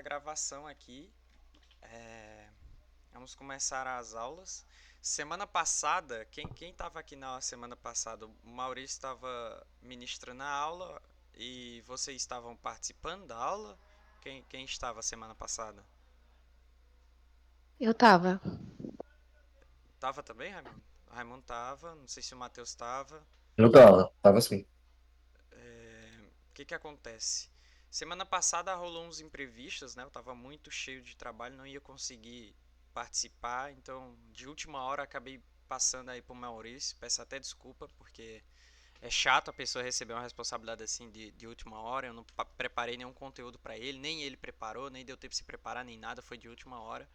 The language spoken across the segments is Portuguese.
a gravação aqui. É, Vamos começar as aulas. Semana passada, quem estava aqui na semana passada? O Maurício estava ministrando a aula e vocês estavam participando da aula? Quem estava semana passada? Eu tava. Tava também, Raimundo? O Raimundo tava, não sei se o Matheus estava. Eu tava assim. O que que acontece? Semana passada rolou uns imprevistos, né? Eu tava muito cheio de trabalho, não ia conseguir participar, então de última hora acabei passando aí pro Maurício. Peço até desculpa, porque é chato a pessoa receber uma responsabilidade assim de última hora. Eu não preparei nenhum conteúdo para ele, nem ele preparou, nem deu tempo de se preparar, nem nada, foi de última hora.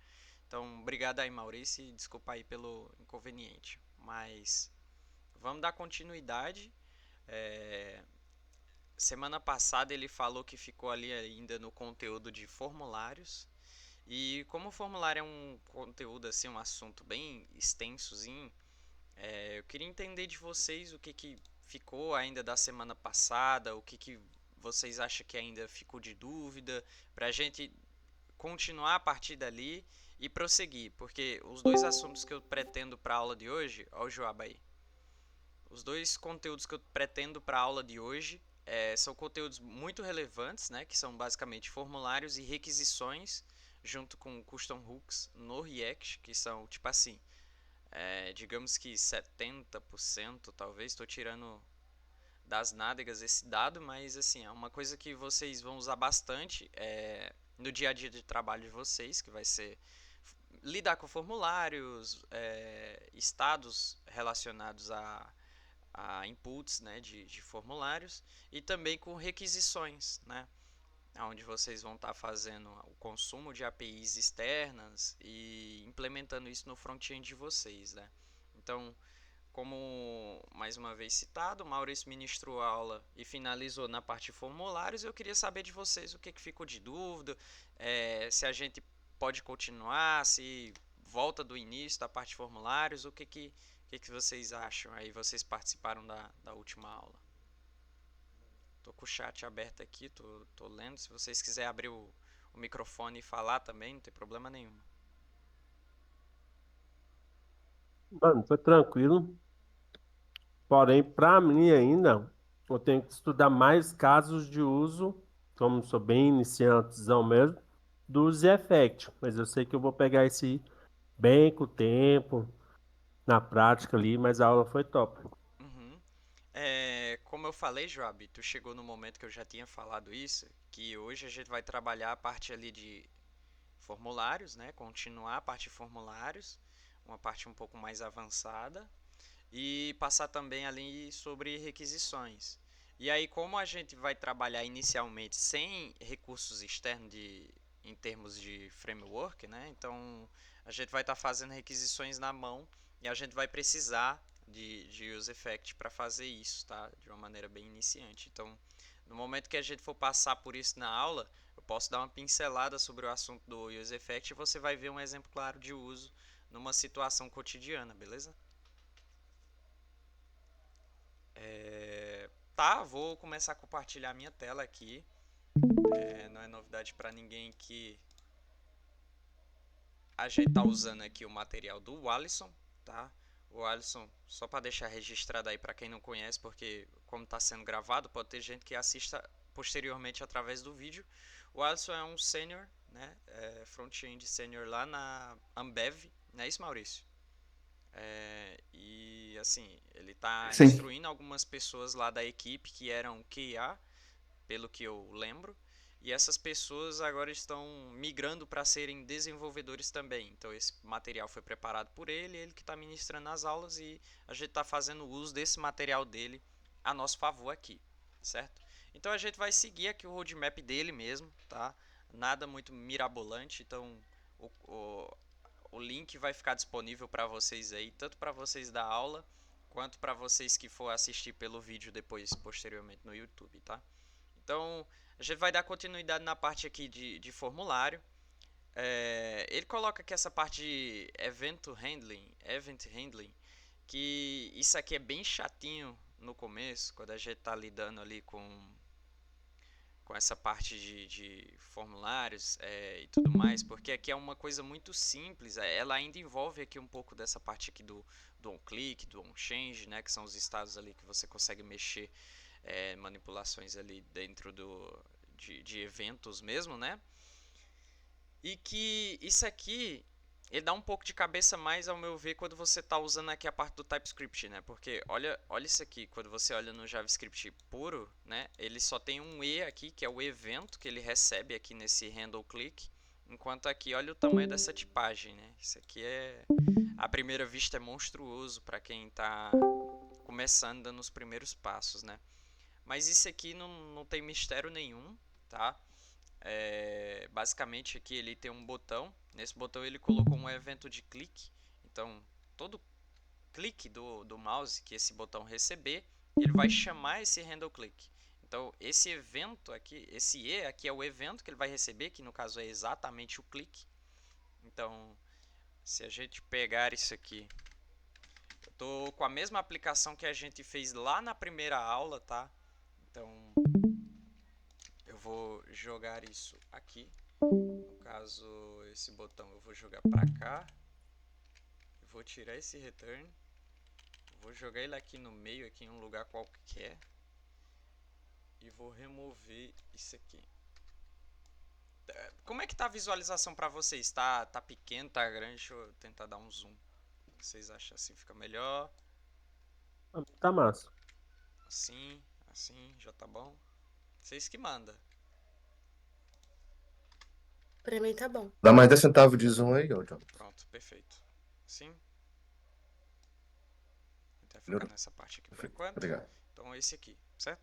Então, obrigado aí, Maurício, e desculpa aí pelo inconveniente. Mas vamos dar continuidade. É, Semana passada ele falou que ficou ali ainda no conteúdo de formulários. E como o formulário é um conteúdo assim, um assunto bem extensozinho, eu queria entender de vocês o que que ficou ainda da semana passada, o que que vocês acham que ainda ficou de dúvida, para a gente continuar a partir dali e prosseguir, porque os dois assuntos que eu pretendo para a aula de hoje, ó o Joab aí, os dois conteúdos que eu pretendo para a aula de hoje são conteúdos muito relevantes, né, que são basicamente formulários e requisições, junto com custom hooks no React, que são tipo assim, digamos que 70% talvez, estou tirando das nádegas esse dado, mas assim, é uma coisa que vocês vão usar bastante no dia a dia de trabalho de vocês, que vai ser lidar com formulários, estados relacionados a inputs, né, de formulários e também com requisições, né, onde vocês vão estar fazendo o consumo de APIs externas e implementando isso no front-end de vocês, né. Então, como mais uma vez citado, o Maurício ministrou a aula e finalizou na parte de formulários. Eu queria saber de vocês o que, que ficou de dúvida, se a gente pode continuar, se volta do início da parte de formulários, o que que vocês acham aí? Vocês participaram da última aula. Tô com o chat aberto aqui, tô lendo. Se vocês quiserem abrir o microfone e falar também, não tem problema nenhum. Mano, foi tranquilo. Porém, para mim ainda, eu tenho que estudar mais casos de uso, como sou bem iniciantezão mesmo, do User Effect. Mas eu sei que eu vou pegar esse bem com o tempo, na prática ali, mas a aula foi top. Uhum. Como eu falei, Joab, tu chegou no momento que eu já tinha falado isso, que hoje a gente vai trabalhar a parte ali de formulários, né? Continuar a parte de formulários, uma parte um pouco mais avançada, e passar também ali sobre requisições. E aí, como a gente vai trabalhar inicialmente sem recursos externos em termos de framework, né? Então a gente vai estar fazendo requisições na mão e a gente vai precisar de use effect para fazer isso, tá? De uma maneira bem iniciante. Então, no momento que a gente for passar por isso na aula, eu posso dar uma pincelada sobre o assunto do use effect e você vai ver um exemplo claro de uso numa situação cotidiana, beleza? Tá, vou começar a compartilhar minha tela aqui. Não é novidade para ninguém que a gente tá usando aqui o material do Alisson, tá? O Alisson, só para deixar registrado aí para quem não conhece, porque como está sendo gravado, pode ter gente que assista posteriormente através do vídeo. O Alisson é um sênior, né? Front-end sênior lá na Ambev, não é isso, Maurício? E assim, ele está Sim. instruindo algumas pessoas lá da equipe que eram QA, pelo que eu lembro. E essas pessoas agora estão migrando para serem desenvolvedores também. Então esse material foi preparado por ele, ele que está ministrando as aulas e a gente está fazendo uso desse material dele a nosso favor aqui, certo? Então a gente vai seguir aqui o roadmap dele mesmo, tá? Nada muito mirabolante, então o, o, o link vai ficar disponível para vocês aí, tanto para vocês da aula, quanto para vocês que for assistir pelo vídeo depois, posteriormente no YouTube, tá? Então, a gente vai dar continuidade na parte aqui de formulário. Ele coloca aqui essa parte de event handling, que isso aqui é bem chatinho no começo, quando a gente está lidando ali com essa parte de formulários e tudo mais, porque aqui é uma coisa muito simples, ela ainda envolve aqui um pouco dessa parte aqui do onClick, do onChange, né, que são os estados ali que você consegue mexer manipulações ali dentro de eventos mesmo, né? E que isso aqui ele dá um pouco de cabeça mais ao meu ver quando você está usando aqui a parte do TypeScript, né? Porque olha isso aqui, quando você olha no JavaScript puro, né? Ele só tem um E aqui, que é o evento que ele recebe aqui nesse handle click, enquanto aqui olha o tamanho dessa tipagem, né? Isso aqui à primeira vista é monstruoso para quem está começando dando os primeiros passos, né? Mas isso aqui não tem mistério nenhum, tá? Basicamente aqui ele tem um botão. Nesse botão ele colocou um evento de clique. Então todo clique do mouse que esse botão receber, ele vai chamar esse handle click. Então esse evento aqui, esse E aqui é o evento que ele vai receber, que no caso é exatamente o clique. Então se a gente pegar isso aqui, eu tô com a mesma aplicação que a gente fez lá na primeira aula, tá? Então eu vou jogar isso aqui. No caso, esse botão eu vou jogar pra cá. Eu vou tirar esse return. Vou jogar ele aqui no meio, aqui em um lugar qualquer. E vou remover isso aqui. Como é que tá a visualização pra vocês? Tá pequeno, tá grande? Deixa eu tentar dar um zoom. O que vocês acham assim? Fica melhor? Tá massa. Assim, já tá bom? Vocês que mandam. Pra mim tá bom. Dá mais 10 centavos de zoom aí, ó, John. Pronto, perfeito. Assim. Vou até focar Melhorou. nessa parte aqui por Perfeito. enquanto. Obrigado. Então esse aqui, certo?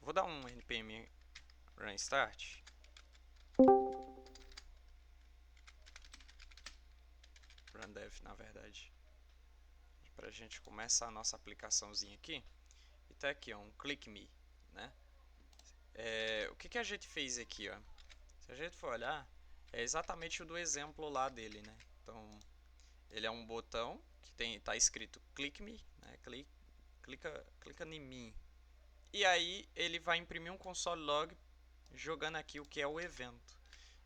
Vou dar um npm run start. Run dev, na verdade. Pra gente começar a nossa aplicaçãozinha aqui. E tá aqui, ó, um click me, né? O que a gente fez aqui, ó? Se a gente for olhar, é exatamente o do exemplo lá dele, né? Então, ele é um botão que tá escrito click me, né? Clica em mim. E aí ele vai imprimir um console log jogando aqui o que é o evento.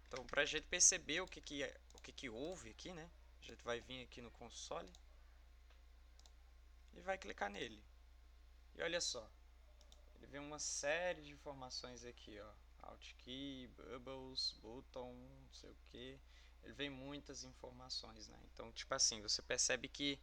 Então, pra gente perceber o que houve aqui, né? A gente vai vir aqui no console e vai clicar nele. E olha só, ele vem uma série de informações aqui, ó. Alt key, bubbles, button, não sei o que. Ele vem muitas informações, né? Então, tipo assim, você percebe que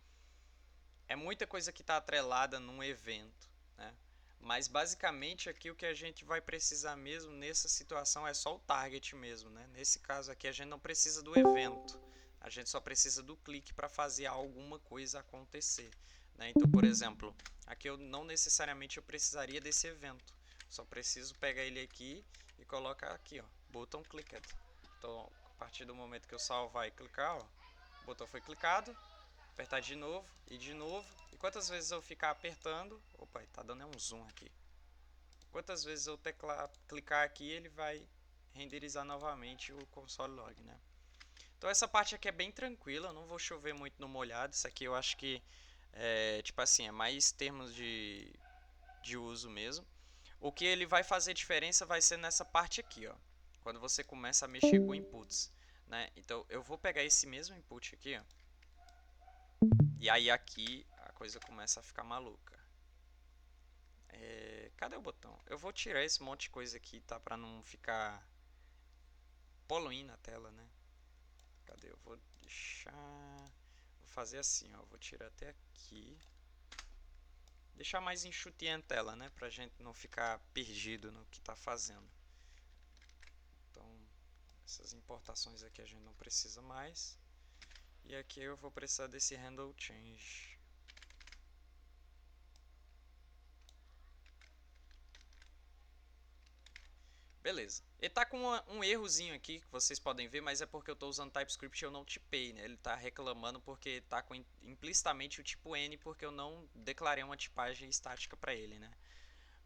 é muita coisa que está atrelada num evento, né? Mas basicamente aqui o que a gente vai precisar mesmo nessa situação é só o target mesmo, né? Nesse caso aqui a gente não precisa do evento, a gente só precisa do clique para fazer alguma coisa acontecer, né? Então, por exemplo, aqui eu não necessariamente eu precisaria desse evento, só preciso pegar ele aqui e colocar aqui, ó, button clicked. Então, a partir do momento que eu salvar e clicar, ó, o botão foi clicado, apertar de novo e de novo. E quantas vezes eu ficar apertando, opa, tá dando um zoom aqui. Quantas vezes eu clicar aqui, ele vai renderizar novamente o console log, né? Então essa parte aqui é bem tranquila, eu não vou chover muito no molhado. Isso aqui eu acho que tipo assim, é mais termos de uso mesmo. O que ele vai fazer diferença vai ser nessa parte aqui, ó, quando você começa a mexer com inputs, né? Então eu vou pegar esse mesmo input aqui, ó, e aí aqui a coisa começa a ficar maluca. Cadê o botão? Eu vou tirar esse monte de coisa aqui, tá? Pra não ficar poluindo a tela, né? Cadê? Eu vou deixar... Vou fazer assim, ó. Vou tirar até aqui. Deixar mais enxutinha a tela, né? Pra gente não ficar perdido no que tá fazendo. Então, essas importações aqui a gente não precisa mais. E aqui eu vou precisar desse handle change. Beleza. Ele tá com um errozinho aqui que vocês podem ver, mas é porque eu estou usando TypeScript e eu não tipei, né? Ele está reclamando porque tá com implicitamente o tipo N porque eu não declarei uma tipagem estática para ele, né?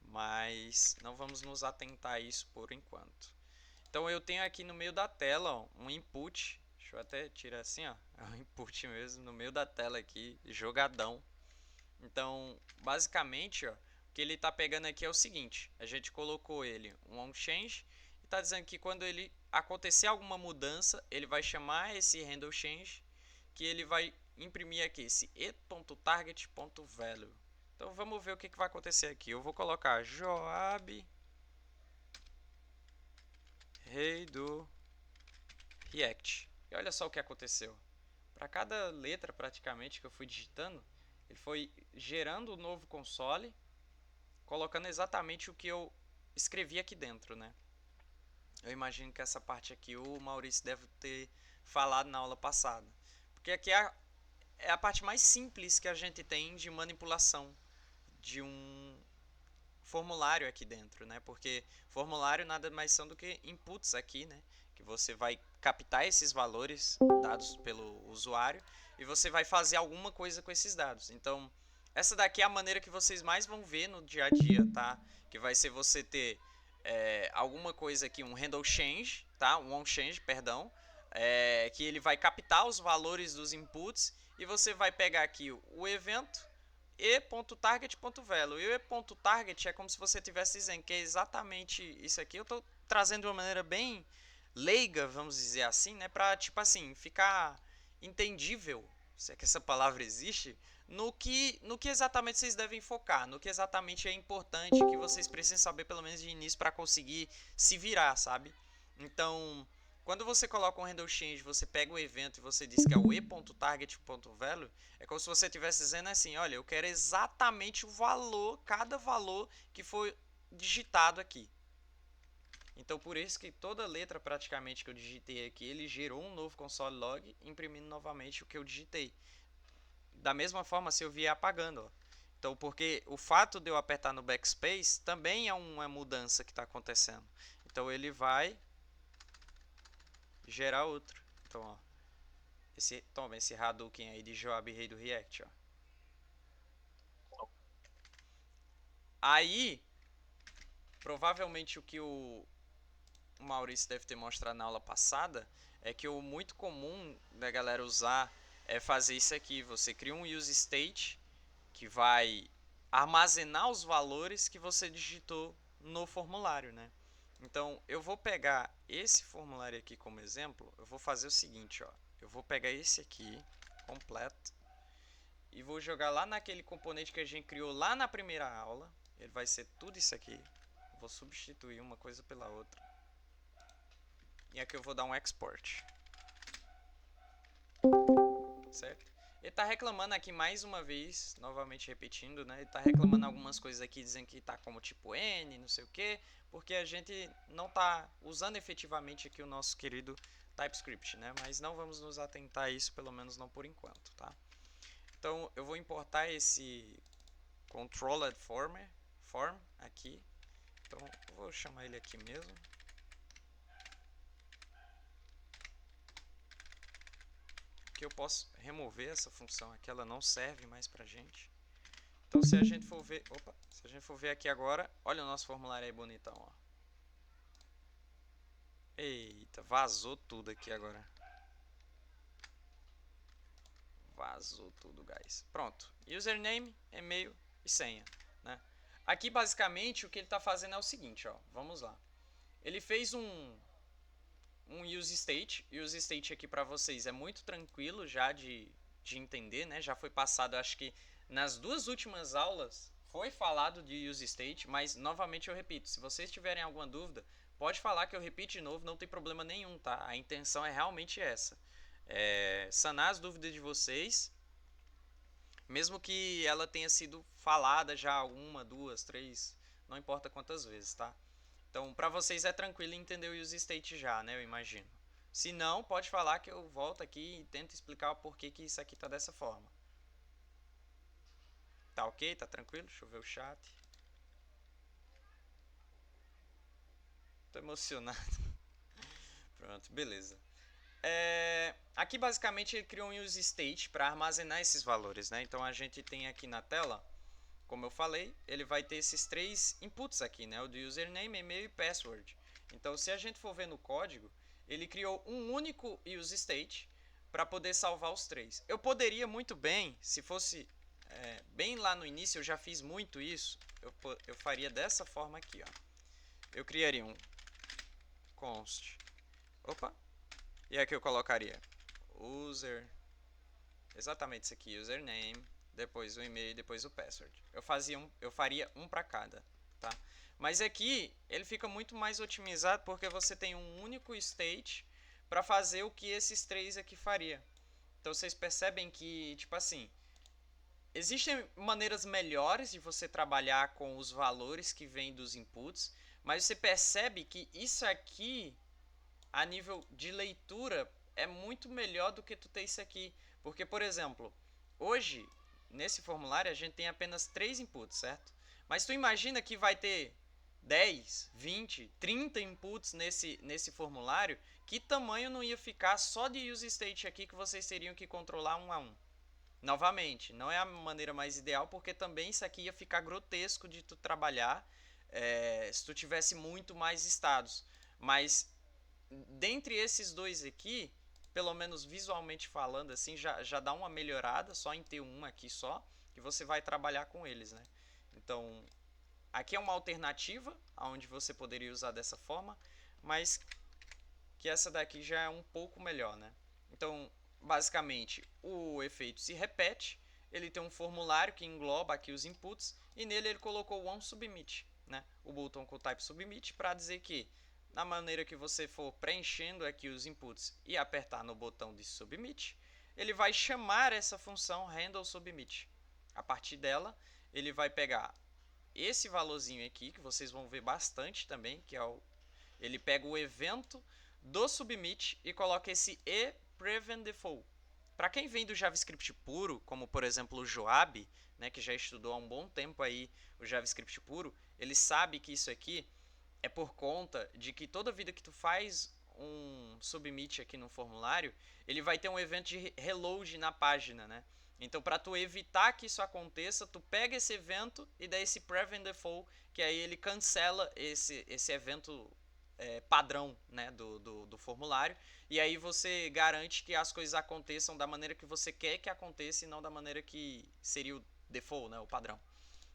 Mas não vamos nos atentar a isso por enquanto. Então eu tenho aqui no meio da tela, ó, um input. Deixa eu até tirar assim, ó. É um input mesmo no meio da tela aqui, jogadão. Então, basicamente, ó, o que ele está pegando aqui é o seguinte: a gente colocou ele um onChange e está dizendo que quando ele acontecer alguma mudança, ele vai chamar esse handleChange, que ele vai imprimir aqui esse e.target.value. Então vamos ver o que vai acontecer aqui. Eu vou colocar Joab rei do React. E olha só o que aconteceu. Para cada letra praticamente que eu fui digitando, ele foi gerando um novo console, colocando exatamente o que eu escrevi aqui dentro, né? Eu imagino que essa parte aqui o Maurício deve ter falado na aula passada. Porque aqui é a parte mais simples que a gente tem de manipulação de um formulário aqui dentro, né? Porque formulário nada mais são do que inputs aqui, né? Que você vai captar esses valores dados pelo usuário e você vai fazer alguma coisa com esses dados. Então, essa daqui é a maneira que vocês mais vão ver no dia a dia, tá? Que vai ser você ter alguma coisa aqui, um handle change, tá? Um onChange, perdão, que ele vai captar os valores dos inputs e você vai pegar aqui o evento e.target.value. E o e.target é como se você estivesse dizendo que é exatamente isso aqui. Eu estou trazendo de uma maneira bem leiga, vamos dizer assim, né, para tipo assim, ficar entendível, se é que essa palavra existe, no que exatamente vocês devem focar, no que exatamente é importante que vocês precisem saber pelo menos de início para conseguir se virar, sabe? Então, quando você coloca um handle change, você pega o evento e você diz que é o e.target.value, é como se você estivesse dizendo assim, olha, eu quero exatamente o valor, cada valor que foi digitado aqui. Então, por isso que toda letra praticamente que eu digitei aqui, ele gerou um novo console log, imprimindo novamente o que eu digitei. Da mesma forma, se eu vier apagando, ó. Então, porque o fato de eu apertar no backspace também é uma mudança que está acontecendo. Então, ele vai gerar outro. Então, ó, toma esse Hadouken aí de Joab rei do React, ó. Aí, provavelmente o que o Maurício deve ter mostrado na aula passada é que o muito comum da galera usar é fazer isso aqui. Você cria um use state que vai armazenar os valores que você digitou no formulário, né? Então, eu vou pegar esse formulário aqui como exemplo. Eu vou fazer o seguinte, ó. Eu vou pegar esse aqui, completo, e vou jogar lá naquele componente que a gente criou lá na primeira aula. Ele vai ser tudo isso aqui. Vou substituir uma coisa pela outra. E aqui eu vou dar um export. Certo? Ele está reclamando aqui mais uma vez, novamente repetindo, né? Ele está reclamando algumas coisas aqui, dizendo que está como tipo N, não sei o que, porque a gente não está usando efetivamente aqui o nosso querido TypeScript, né? Mas não vamos nos atentar a isso, pelo menos não por enquanto, tá? Então, eu vou importar esse controlled form aqui. Então, eu vou chamar ele aqui mesmo. Que eu posso remover essa função aqui, ela não serve mais pra gente. Então, se a gente for ver, se a gente for ver aqui agora, olha o nosso formulário aí bonitão, ó. Eita, vazou tudo aqui agora. Vazou tudo, guys. Pronto. Username, e-mail e senha, né? Aqui, basicamente, o que ele está fazendo é o seguinte, ó. Vamos lá. Ele fez um use state. Use state aqui para vocês é muito tranquilo já de entender, né? Já foi passado, acho que nas duas últimas aulas foi falado de use state, mas novamente eu repito, se vocês tiverem alguma dúvida, pode falar que eu repito de novo, não tem problema nenhum, tá? A intenção é realmente essa. Sanar as dúvidas de vocês, mesmo que ela tenha sido falada já uma, duas, três, não importa quantas vezes, tá? Então, para vocês é tranquilo entender o use state já, né? Eu imagino. Se não, pode falar que eu volto aqui e tento explicar o porquê que isso aqui tá dessa forma. Tá ok? Tá tranquilo? Deixa eu ver o chat. Tô emocionado. Pronto, beleza. Aqui basicamente ele criou um use state para armazenar esses valores, né? Então a gente tem aqui na tela, como eu falei, ele vai ter esses três inputs aqui, né? O do username, e-mail e password. Então, se a gente for ver no código, ele criou um único use state para poder salvar os três. Eu poderia muito bem, se fosse bem lá no início eu já fiz muito isso, eu faria dessa forma aqui, ó. Eu criaria um const, opa, e aqui eu colocaria user, exatamente isso aqui, username, depois o e-mail, depois o password. Eu faria um para cada, tá? Mas aqui ele fica muito mais otimizado porque você tem um único state para fazer o que esses três aqui faria. Então vocês percebem que, tipo assim, existem maneiras melhores de você trabalhar com os valores que vêm dos inputs, mas você percebe que isso aqui, a nível de leitura, é muito melhor do que tu ter isso aqui. Porque, por exemplo, hoje, nesse formulário, a gente tem apenas 3 inputs, certo? Mas tu imagina que vai ter 10, 20, 30 inputs nesse formulário, que tamanho não ia ficar só de use state aqui que vocês teriam que controlar um a um? Novamente, não é a maneira mais ideal, porque também isso aqui ia ficar grotesco de tu trabalhar se tu tivesse muito mais estados. Mas dentre esses dois aqui, pelo menos visualmente falando, assim, já dá uma melhorada só em ter um aqui só, que você vai trabalhar com eles, né? Então, aqui é uma alternativa, onde você poderia usar dessa forma, mas que essa daqui já é um pouco melhor, né? Então, basicamente, o efeito se repete, ele tem um formulário que engloba aqui os inputs, e nele ele colocou o onSubmit, né? O botão com o type submit, para dizer que, na maneira que você for preenchendo aqui os inputs e apertar no botão de submit, ele vai chamar essa função handleSubmit. A partir dela, ele vai pegar esse valorzinho aqui, que vocês vão ver bastante também, que é ele pega o evento do submit e coloca esse e prevent default. Para quem vem do JavaScript puro, como por exemplo o Joab, né, que já estudou há um bom tempo aí o JavaScript puro, ele sabe que isso aqui é por conta de que toda vida que tu faz um submit aqui no formulário, ele vai ter um evento de reload na página, né? Então, para tu evitar que isso aconteça, tu pega esse evento e dá esse prevent default, que aí ele cancela esse evento padrão, né, do formulário, e aí você garante que as coisas aconteçam da maneira que você quer que aconteça e não da maneira que seria o default, né, o padrão.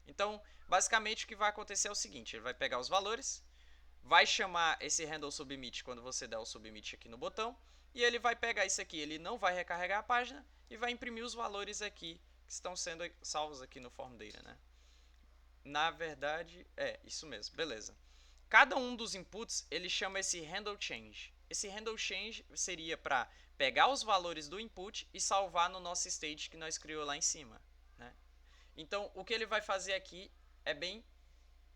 Então, basicamente o que vai acontecer é o seguinte, ele vai pegar os valores, vai chamar esse handle submit quando você der o submit aqui no botão, e ele vai pegar isso aqui, ele não vai recarregar a página e vai imprimir os valores aqui que estão sendo salvos aqui no form data, né? Na verdade, isso mesmo, beleza. Cada um dos inputs, ele chama esse handle change. Esse handle change seria para pegar os valores do input e salvar no nosso state que nós criou lá em cima, né? Então, o que ele vai fazer aqui é bem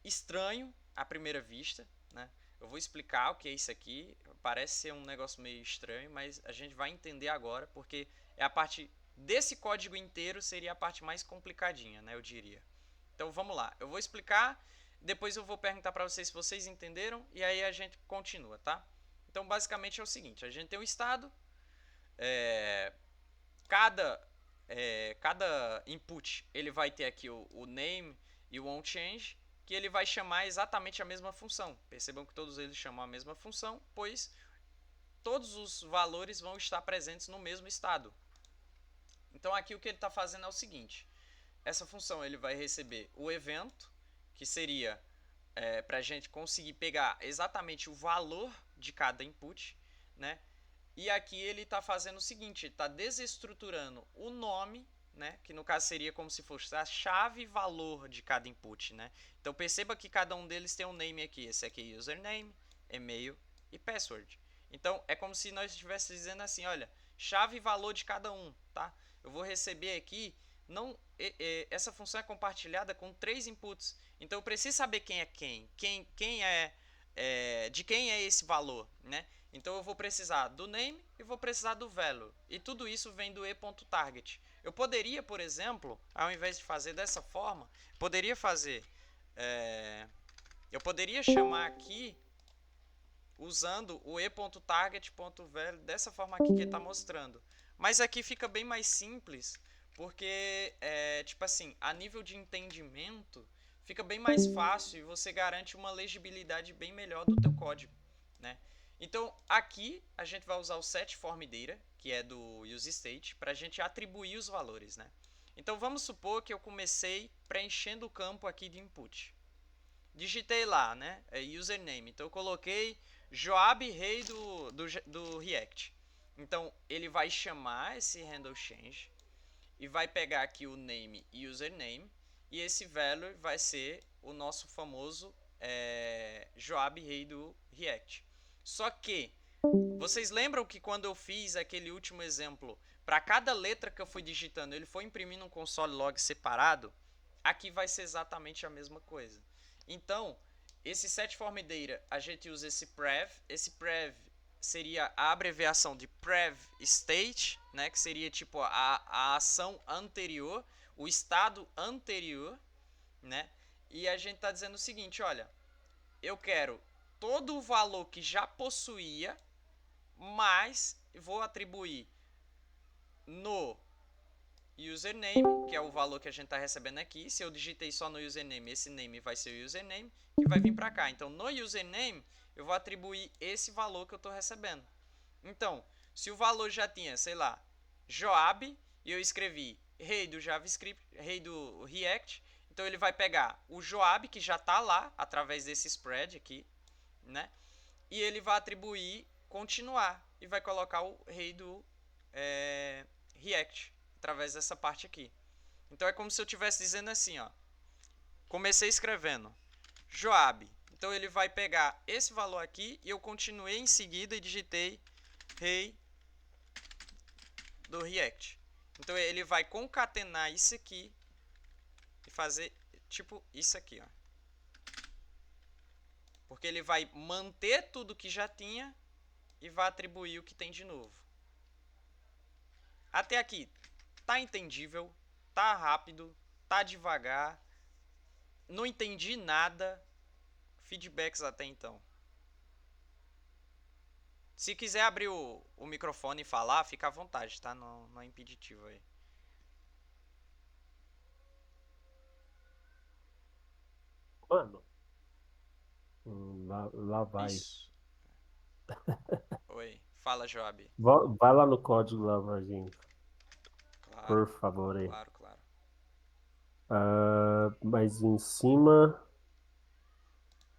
estranho à primeira vista, né? Eu vou explicar o que é isso aqui. Parece ser um negócio meio estranho, mas a gente vai entender agora, porque é a parte desse código inteiro seria a parte mais complicadinha, né? Eu diria. Então vamos lá. Eu vou explicar, depois eu vou perguntar para vocês se vocês entenderam e aí a gente continua, tá? Então basicamente é o seguinte: a gente tem um estado, cada input ele vai ter aqui o name e o onChange, que ele vai chamar exatamente a mesma função. Percebam que todos eles chamam a mesma função, pois todos os valores vão estar presentes no mesmo estado. Então aqui o que ele está fazendo é o seguinte: essa função ele vai receber o evento, que seria para a gente conseguir pegar exatamente o valor de cada input, né? E aqui ele está fazendo o seguinte, ele está desestruturando o nome, né, que no caso seria como se fosse a chave valor de cada input, né? Então perceba que cada um deles tem um name aqui. Esse aqui é username, e-mail e password. Então é como se nós estivéssemos dizendo assim, olha, chave valor de cada um, tá? Eu vou receber aqui, essa função é compartilhada com 3 inputs. Então eu preciso saber quem é de quem é esse valor, né? Então eu vou precisar do name e vou precisar do value. E tudo isso vem do e.target. Eu poderia, por exemplo, ao invés de fazer dessa forma, eu poderia chamar aqui usando o e.target.value dessa forma aqui que ele está mostrando. Mas aqui fica bem mais simples, porque tipo assim, a nível de entendimento fica bem mais fácil e você garante uma legibilidade bem melhor do teu código, né? Então aqui a gente vai usar o setFormData, que é do useState, para a gente atribuir os valores, né? Então vamos supor que eu comecei preenchendo o campo aqui de input. Digitei lá, né? Username. Então eu coloquei Joab, rei do React. Então ele vai chamar esse handle change e vai pegar aqui o name e username, e esse value vai ser o nosso famoso Joab, rei do React. Só que vocês lembram que quando eu fiz aquele último exemplo, para cada letra que eu fui digitando, ele foi imprimindo um console log separado? Aqui vai ser exatamente a mesma coisa. Então, esse set form data, a gente usa esse prev. Esse prev seria a abreviação de prev state, né, que seria tipo a ação anterior, o estado anterior, né? E a gente está dizendo o seguinte, olha, eu quero todo o valor que já possuía, mas vou atribuir no username, que é o valor que a gente está recebendo aqui. Se eu digitei só no username, esse name vai ser o username, que vai vir para cá. Então, no username, eu vou atribuir esse valor que eu estou recebendo. Então, se o valor já tinha, sei lá, Joab, e eu escrevi rei do JavaScript, rei do React, então ele vai pegar o Joab, que já está lá, através desse spread aqui, né? E ele vai atribuir continuar, e vai colocar o rei do React, através dessa parte aqui. Então é como se eu estivesse dizendo assim, ó. Comecei escrevendo Joab. Então ele vai pegar esse valor aqui e eu continuei em seguida e digitei rei do React. Então ele vai concatenar isso aqui e fazer tipo isso aqui, ó. Porque ele vai manter tudo que já tinha e vai atribuir o que tem de novo. Até aqui tá entendível, tá rápido, tá devagar. Não entendi nada. Feedbacks até então. Se quiser abrir o microfone e falar, fica à vontade, tá? Não é impeditivo aí. Mano, lá vai. Isso. Oi. Fala, Joab. Vai lá no código lá, Varginho. Claro, Por favor aí. claro, claro. Mas em cima.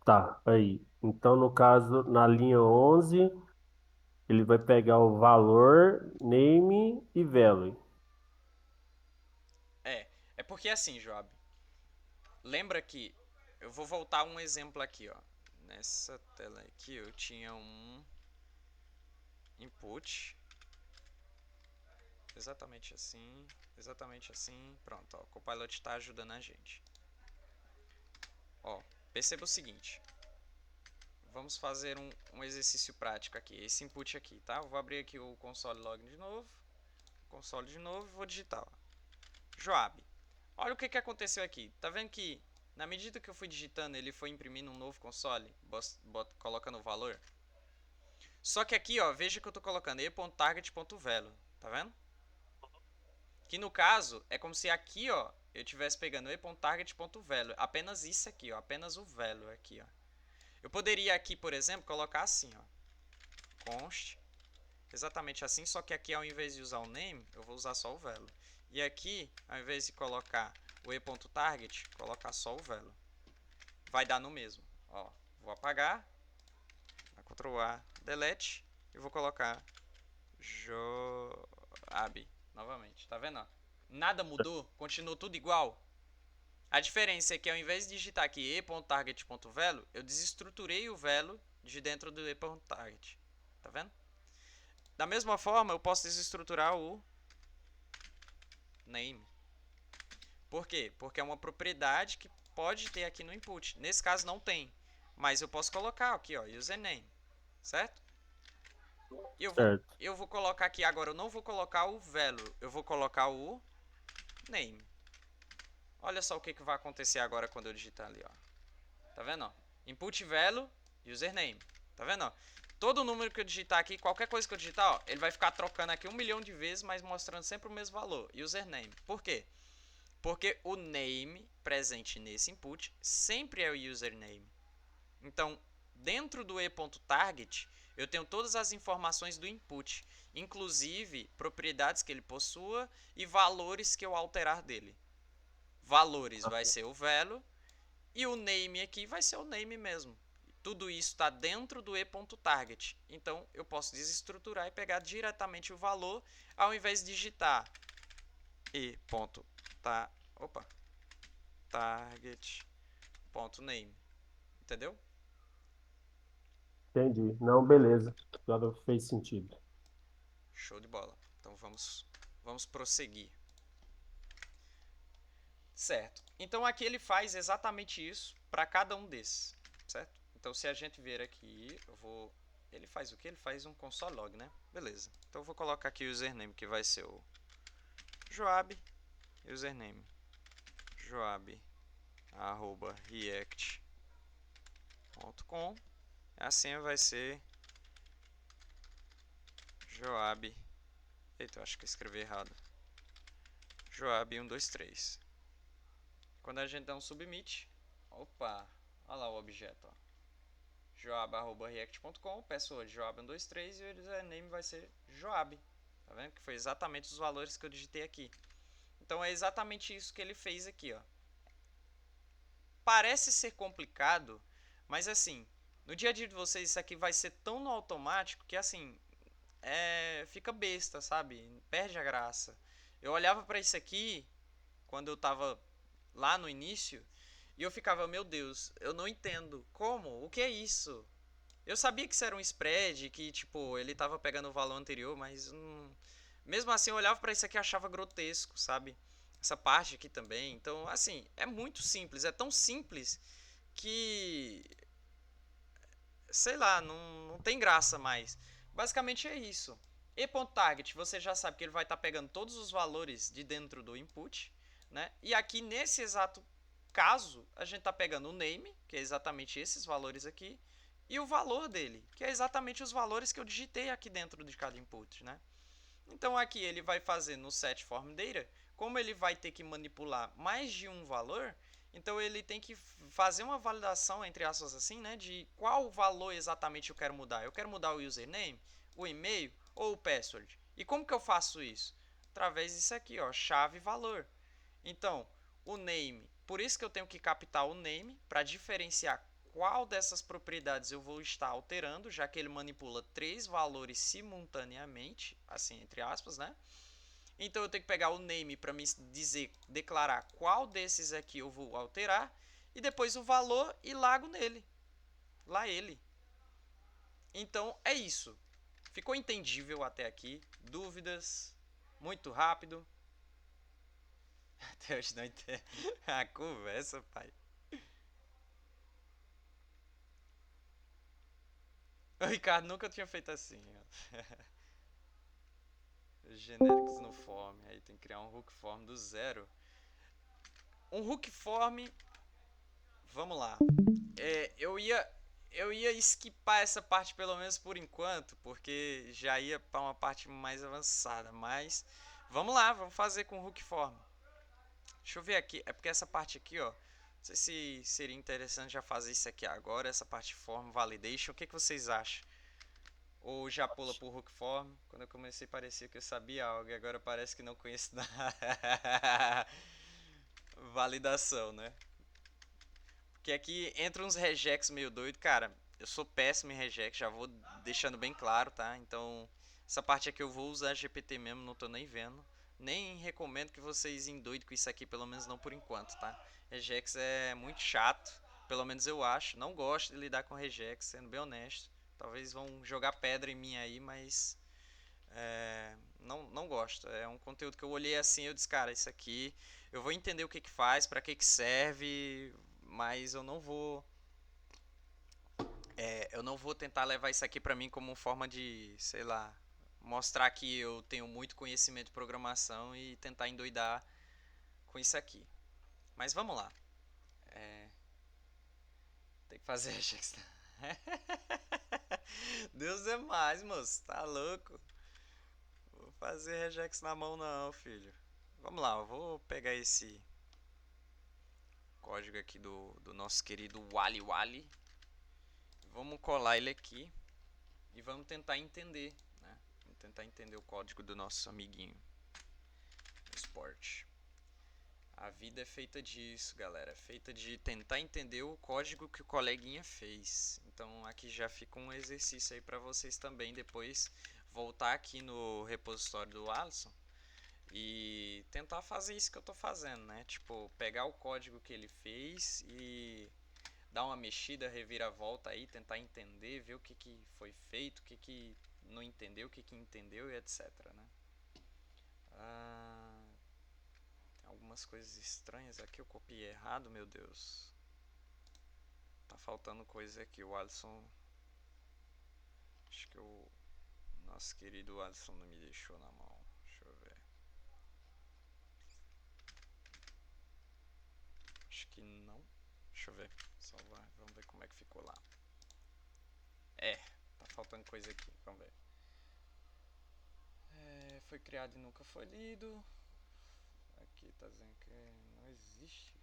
Tá, aí. Então, no caso, na linha 11, ele vai pegar o valor, name e value. É porque assim, Joab. Lembra que eu vou voltar um exemplo aqui, ó. Nessa tela aqui eu tinha um input. Exatamente assim, exatamente assim. Pronto, ó, o Copilot está ajudando a gente. Ó, perceba o seguinte. Vamos fazer um exercício prático aqui. Esse input aqui, tá? Eu vou abrir aqui o console log de novo. Console de novo e vou digitar, ó. Joab. Olha o que aconteceu aqui. Tá vendo que na medida que eu fui digitando, ele foi imprimindo um novo console, colocando o valor. Só que aqui, ó, veja que eu tô colocando e.target.value, tá vendo? Que no caso, é como se aqui, ó, eu estivesse pegando e.target.value, apenas isso aqui, ó, apenas o value aqui, ó. Eu poderia aqui, por exemplo, colocar assim, ó, const, exatamente assim, só que aqui ao invés de usar o name, eu vou usar só o value. E aqui, ao invés de colocar o e.target, colocar só o value. Vai dar no mesmo. Ó, vou apagar, Ctrl A, delete, e vou colocar Joab novamente. Tá vendo? Ó? Nada mudou, continuou tudo igual. A diferença é que ao invés de digitar aqui e.target.value, eu desestruturei o value de dentro do e.target. Tá vendo? Da mesma forma, eu posso desestruturar o name. Por quê? Porque é uma propriedade que pode ter aqui no input. Nesse caso não tem, mas eu posso colocar aqui, ó, username, certo? Eu vou colocar aqui agora, eu não vou colocar o value, eu vou colocar o name. Olha só o que vai acontecer agora quando eu digitar ali, ó. Tá vendo, ó? Input value, username. Tá vendo, ó? Todo número que eu digitar aqui, qualquer coisa que eu digitar, ó, ele vai ficar trocando aqui 1 milhão de vezes, mas mostrando sempre o mesmo valor, username. Por quê? Porque o name presente nesse input sempre é o username. Então, dentro do e.target, Eu tenho todas as informações do input, inclusive propriedades que ele possua e valores que eu alterar dele. Valores vai ser o value e o name aqui vai ser o name mesmo. Tudo isso está dentro do e.target. Então eu posso desestruturar e pegar diretamente o valor ao invés de digitar target.name. Entendeu? Entendi. Não, beleza. Agora fez sentido. Show de bola. Então vamos prosseguir. Certo. Então aqui ele faz exatamente isso para cada um desses, certo? Então se a gente ver aqui, ele faz o que? Ele faz um console log, né? Beleza. Então eu vou colocar aqui o username, que vai ser o Joab, username joab@react.com. A senha vai ser Joab. Eita, eu acho que eu escrevi errado. Joab123. Quando a gente dá um submit, opa, olha lá o objeto, ó. Joab@react.com, password Joab123 e o username vai ser Joab. Tá vendo? Que foi exatamente os valores que eu digitei aqui. Então é exatamente isso que ele fez aqui, ó. Parece ser complicado, mas assim, no dia a dia de vocês isso aqui vai ser tão no automático que assim, fica besta, sabe? Perde a graça. Eu olhava para isso aqui quando eu tava lá no início e eu ficava, meu Deus, eu não entendo. Como? O que é isso? Eu sabia que isso era um spread, que tipo, ele tava pegando o valor anterior, mas mesmo assim eu olhava para isso aqui e achava grotesco, sabe? Essa parte aqui também. Então, assim, é muito simples, é tão simples que sei lá, não tem graça mais. Basicamente é isso. E.target, você já sabe que ele vai estar pegando todos os valores de dentro do input, né? E aqui nesse exato caso, a gente está pegando o name, que é exatamente esses valores aqui, e o valor dele, que é exatamente os valores que eu digitei aqui dentro de cada input, né? Então aqui ele vai fazer no setFormData, como ele vai ter que manipular mais de um valor, então ele tem que fazer uma validação, entre aspas assim, né, de qual valor exatamente eu quero mudar. Eu quero mudar o username, o e-mail ou o password. E como que eu faço isso? Através disso aqui, ó, chave valor. Então, o name, por isso que eu tenho que captar o name para diferenciar qual dessas propriedades eu vou estar alterando, já que ele manipula 3 valores simultaneamente, assim entre aspas, né? Então eu tenho que pegar o name para me declarar qual desses aqui eu vou alterar e depois o valor e largo nele. Lá ele. Então é isso. Ficou entendível até aqui? Dúvidas? Muito rápido? Até hoje não entendo. A conversa, pai. O Ricardo nunca tinha feito assim. Genéricos no form. Aí tem que criar um hook form do zero. Um hook form. Vamos lá. Eu ia skipar essa parte pelo menos por enquanto, porque já ia para uma parte mais avançada. Mas vamos lá, vamos fazer com hook form. Deixa eu ver aqui. É porque essa parte aqui, ó. Não sei se seria interessante já fazer isso aqui agora, essa parte form validation. O que vocês acham? Ou já pula por hook form? Quando eu comecei parecia que eu sabia algo e agora parece que não conheço nada. Validação, né? Porque aqui entra uns regex meio doido, cara. Eu sou péssimo em regex, já vou deixando bem claro, tá? Então, essa parte aqui eu vou usar GPT mesmo, não tô nem vendo. Nem recomendo que vocês endoidem com isso aqui, pelo menos não por enquanto, tá? Regex é muito chato, pelo menos eu acho. Não gosto de lidar com regex, sendo bem honesto. Talvez vão jogar pedra em mim aí, mas não gosto. É um conteúdo que eu olhei assim, eu disse, cara, isso aqui eu vou entender o que que faz, para que que serve, mas eu não vou tentar levar isso aqui para mim como forma de, sei lá, mostrar que eu tenho muito conhecimento de programação e tentar endoidar com isso aqui. Mas vamos lá. Tem que fazer a gestão. Deus é mais, moço. Tá louco? Vou fazer regex na mão não, filho. Vamos lá, eu vou pegar esse código aqui do nosso querido Wally Wally. Vamos colar ele aqui. e vamos tentar entender, né? Vamos tentar entender o código do nosso amiguinho Sport. A vida é feita disso, galera. É feita de tentar entender o código que o coleguinha fez. Então aqui já fica um exercício aí para vocês também depois voltar aqui no repositório do Alisson e tentar fazer isso que eu tô fazendo, né? Tipo, pegar o código que ele fez e dar uma mexida, reviravolta aí, tentar entender, ver o que foi feito, o que não entendeu, o que entendeu e etc, né? Tem algumas coisas estranhas aqui, eu copiei errado, meu Deus. Tá faltando coisa aqui, o Alisson... Acho que o nosso querido Alisson não me deixou na mão. Deixa eu ver. Acho que não. Deixa eu ver. Salvar. Vamos ver como é que ficou lá. Tá faltando coisa aqui. Vamos ver. Foi criado e nunca foi lido. Aqui tá dizendo que não existe.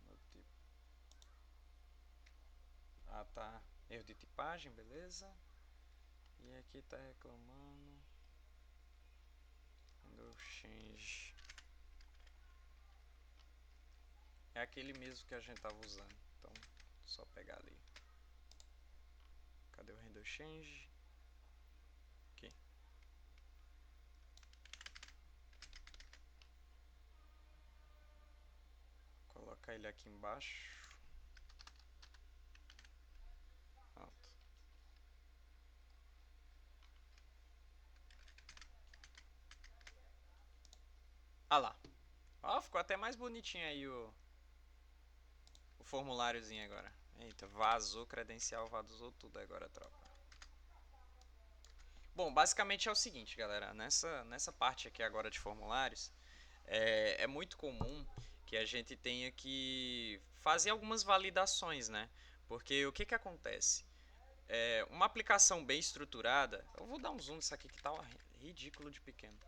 No tipo. Tá. Erro de tipagem, beleza. E aqui tá reclamando. Windows Change. É aquele mesmo que a gente tava usando. Então, só pegar ali. Cadê o Render Change? Aqui. Colocar ele aqui embaixo. Pronto. Lá. Ficou até mais bonitinho aí o formuláriozinho agora. Eita, vazou credencial, vazou tudo agora, tropa. Bom, basicamente é o seguinte, galera. Nessa parte aqui agora de formulários, é muito comum que a gente tenha que fazer algumas validações, né? Porque o que acontece? Uma aplicação bem estruturada... Eu vou dar um zoom nisso aqui que tá ridículo de pequeno.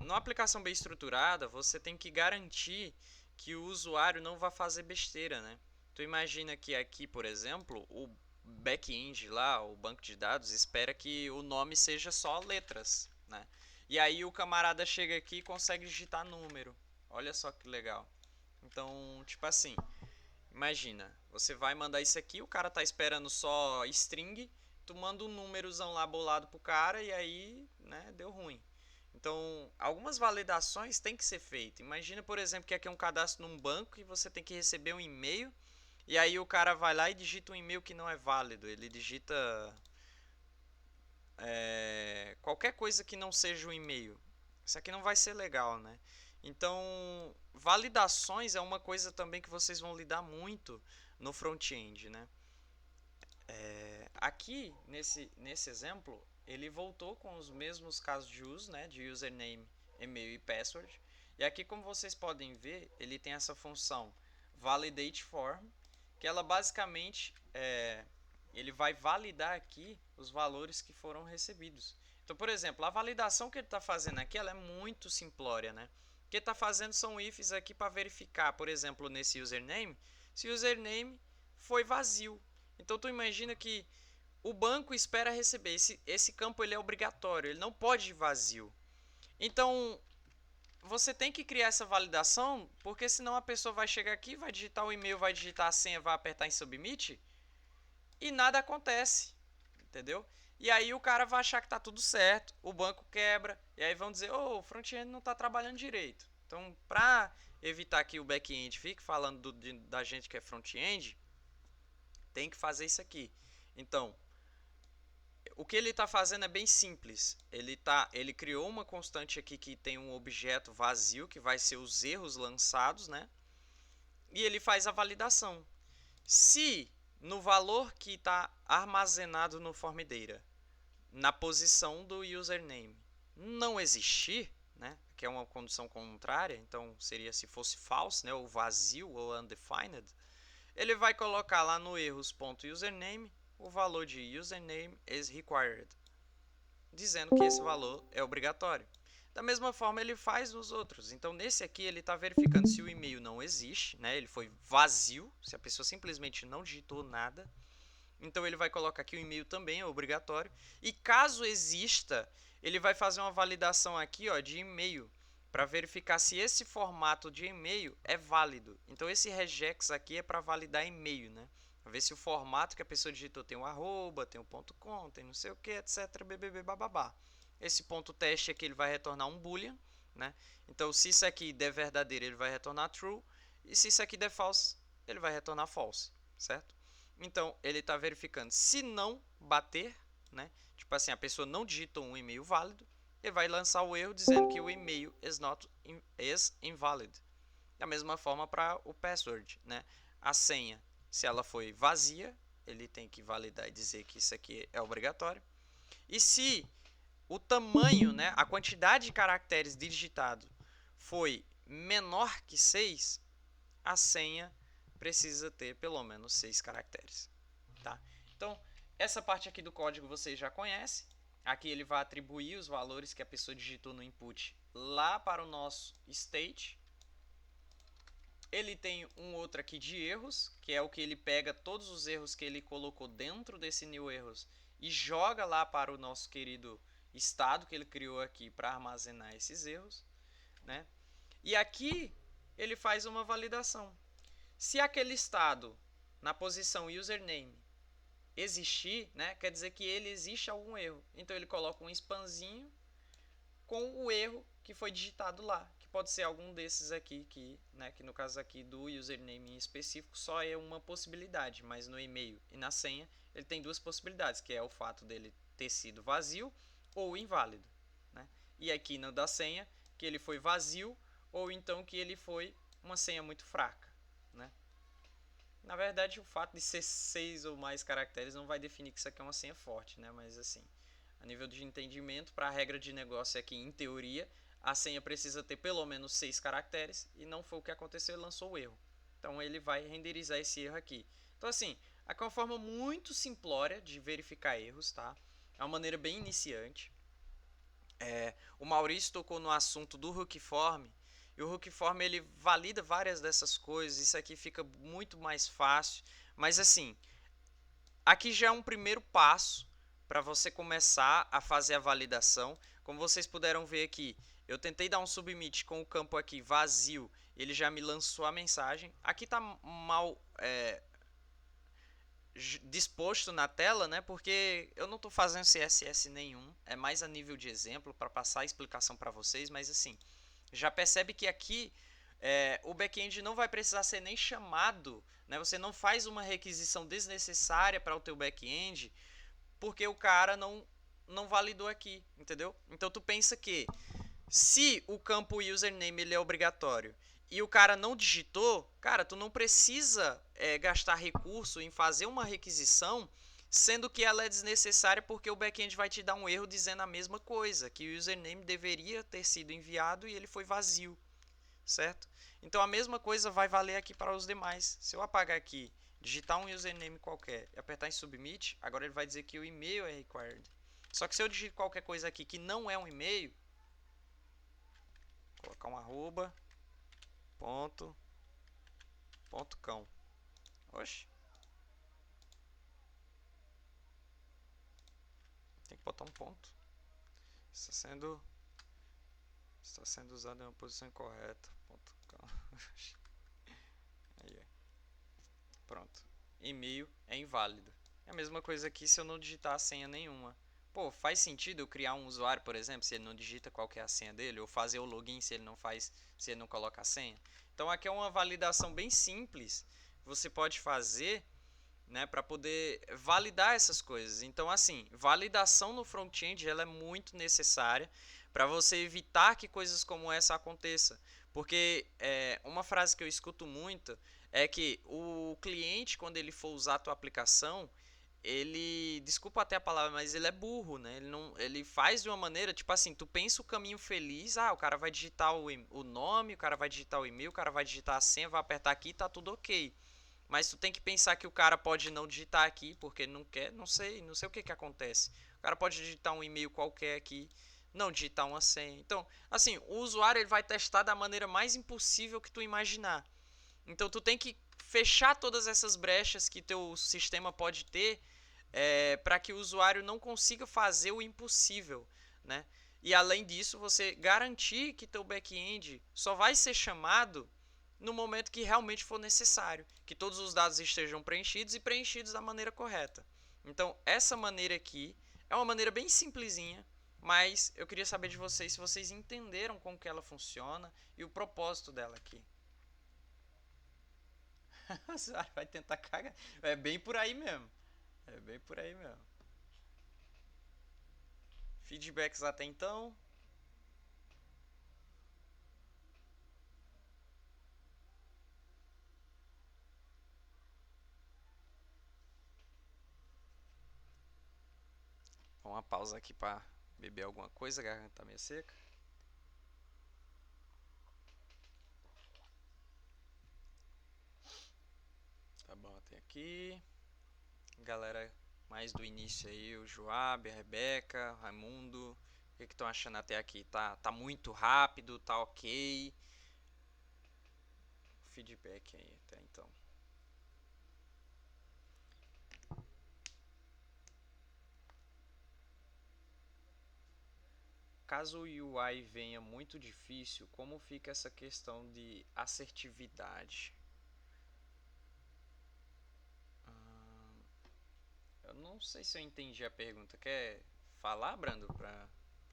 Numa aplicação bem estruturada, você tem que garantir que o usuário não vai fazer besteira, né? Tu imagina que aqui, por exemplo, o back-end lá, o banco de dados, espera que o nome seja só letras, né? E aí o camarada chega aqui e consegue digitar número. Olha só que legal. Então, tipo assim, imagina, você vai mandar isso aqui, o cara tá esperando só string, tu manda um númerozão lá bolado pro cara e aí, né, deu ruim. Então, algumas validações têm que ser feitas. Imagina, por exemplo, que aqui é um cadastro num banco e você tem que receber um e-mail e aí o cara vai lá e digita um e-mail que não é válido. Ele digita qualquer coisa que não seja um e-mail. Isso aqui não vai ser legal, né? Então, validações é uma coisa também que vocês vão lidar muito no front-end, né? Aqui, nesse exemplo, ele voltou com os mesmos casos de uso, né? De username, e-mail e password. E aqui, como vocês podem ver, ele tem essa função validate form, que ela basicamente ele vai validar aqui os valores que foram recebidos. Então, por exemplo, a validação que ele está fazendo aqui ela é muito simplória, né? O que ele está fazendo são ifs aqui para verificar, por exemplo, nesse username, se o username foi vazio. Então, tu imagina que o banco espera receber. Esse campo ele é obrigatório, ele não pode ir vazio. Então, você tem que criar essa validação, porque senão a pessoa vai chegar aqui, vai digitar o e-mail, vai digitar a senha, vai apertar em submit e nada acontece, entendeu? E aí o cara vai achar que tá tudo certo, o banco quebra, e aí vão dizer, o front-end não tá trabalhando direito. Então, para evitar que o back-end fique falando da gente que é front-end, tem que fazer isso aqui. Então, o que ele está fazendo é bem simples. Ele criou uma constante aqui que tem um objeto vazio, que vai ser os erros lançados, né? E ele faz a validação. Se no valor que está armazenado no Formideira, na posição do username, não existir, né? Que é uma condição contrária, então seria se fosse false, né? Ou vazio, ou undefined. Ele vai colocar lá no erros.username o valor de username is required, dizendo que esse valor é obrigatório. Da mesma forma ele faz nos outros. Então nesse aqui ele está verificando se o e-mail não existe, né? Ele foi vazio, se a pessoa simplesmente não digitou nada. Então ele vai colocar aqui o e-mail também, é obrigatório. E caso exista, ele vai fazer uma validação aqui, ó, de e-mail, para verificar se esse formato de e-mail é válido. Então esse regex aqui é para validar e-mail, né? Para ver se o formato que a pessoa digitou tem um arroba, tem um ponto .com, tem não sei o que, etc, bbb, bababá. Esse ponto teste aqui ele vai retornar um boolean, né? Então se isso aqui der verdadeiro, ele vai retornar true, e se isso aqui der false, ele vai retornar false, certo? Então ele está verificando. Se não bater, né? Tipo assim, a pessoa não digitou um e-mail válido, ele vai lançar o erro dizendo que o e-mail is invalid. Da mesma forma para o password, né? A senha, se ela foi vazia, ele tem que validar e dizer que isso aqui é obrigatório. E se o tamanho, né, a quantidade de caracteres digitados foi menor que 6, a senha precisa ter pelo menos 6 caracteres. Tá? Então, essa parte aqui do código vocês já conhecem. Aqui ele vai atribuir os valores que a pessoa digitou no input lá para o nosso state. Ele tem um outro aqui de erros, que é o que ele pega todos os erros que ele colocou dentro desse new erros e joga lá para o nosso querido estado que ele criou aqui para armazenar esses erros, né? E aqui ele faz uma validação. Se aquele estado na posição username existir, né, quer dizer que ele existe algum erro. Então ele coloca um spanzinho com o erro que foi digitado lá, que pode ser algum desses aqui, que no caso aqui do username em específico só é uma possibilidade, mas no e-mail e na senha ele tem duas possibilidades, que é o fato dele ter sido vazio ou inválido, né? E aqui no da senha, que ele foi vazio ou então que ele foi uma senha muito fraca, né? Na verdade, o fato de ser 6 ou mais caracteres não vai definir que isso aqui é uma senha forte, né? Mas assim, a nível de entendimento, para a regra de negócio aqui, em teoria, a senha precisa ter pelo menos 6 caracteres e não foi o que aconteceu, ele lançou o erro. Então ele vai renderizar esse erro aqui. Então assim, aqui é uma forma muito simplória de verificar erros, tá? É uma maneira bem iniciante. O Maurício tocou no assunto do Hookform. E o Hookform ele valida várias dessas coisas. Isso aqui fica muito mais fácil. Mas assim, aqui já é um primeiro passo para você começar a fazer a validação. Como vocês puderam ver aqui, eu tentei dar um submit com o campo aqui vazio. Ele já me lançou a mensagem. Aqui está mal disposto na tela, né? Porque eu não estou fazendo CSS nenhum. É mais a nível de exemplo para passar a explicação para vocês. Mas assim, já percebe que aqui o back-end não vai precisar ser nem chamado, né? Você não faz uma requisição desnecessária para o teu back-end porque o cara não validou aqui, entendeu? Então tu pensa que se o campo username ele é obrigatório e o cara não digitou, cara, tu não precisa gastar recurso em fazer uma requisição, sendo que ela é desnecessária porque o back-end vai te dar um erro dizendo a mesma coisa, que o username deveria ter sido enviado e ele foi vazio, certo? Então a mesma coisa vai valer aqui para os demais. Se eu apagar aqui, digitar um username qualquer e apertar em submit, agora ele vai dizer que o e-mail é required. Só que se eu digito qualquer coisa aqui que não é um e-mail, colocar um arroba, ponto cão. Oxe. Tem que botar um ponto. Está sendo usado em uma posição incorreta. Ponto cão. Aí, pronto. E-mail é inválido. É a mesma coisa aqui se eu não digitar a senha nenhuma. Pô, faz sentido eu criar um usuário, por exemplo, se ele não digita qual que é a senha dele, ou fazer o login se ele não coloca a senha. Então aqui é uma validação bem simples que você pode fazer, né, para poder validar essas coisas. Então assim, validação no front-end ela é muito necessária para você evitar que coisas como essa aconteçam. Porque uma frase que eu escuto muito é que o cliente, quando ele for usar a tua aplicação, ele, desculpa até a palavra, mas ele é burro, né? Ele faz de uma maneira, tipo assim, tu pensa o caminho feliz, o cara vai digitar o nome, o cara vai digitar o e-mail, o cara vai digitar a senha, vai apertar aqui e tá tudo ok. Mas tu tem que pensar que o cara pode não digitar aqui, porque ele não quer, não sei o que acontece. O cara pode digitar um e-mail qualquer aqui, não digitar uma senha. Então, assim, o usuário ele vai testar da maneira mais impossível que tu imaginar. Então tu tem que fechar todas essas brechas que teu sistema pode ter para que o usuário não consiga fazer o impossível, né? E além disso, você garantir que teu back-end só vai ser chamado no momento que realmente for necessário, que todos os dados estejam preenchidos e preenchidos da maneira correta. Então, essa maneira aqui é uma maneira bem simplesinha, mas eu queria saber de vocês se vocês entenderam como que ela funciona e o propósito dela aqui. O usuário vai tentar cagar. É bem por aí mesmo. É bem por aí mesmo. Feedbacks até então. Uma pausa aqui para beber alguma coisa, a garganta tá meio seca. Tá bom, até aqui. Galera mais do início aí, o Joab, a Rebeca, Raimundo. O que estão achando até aqui? Tá muito rápido, tá ok? Feedback aí até então. Caso o UI venha muito difícil, como fica essa questão de assertividade? Eu não sei se eu entendi a pergunta. Quer falar, Brando, pra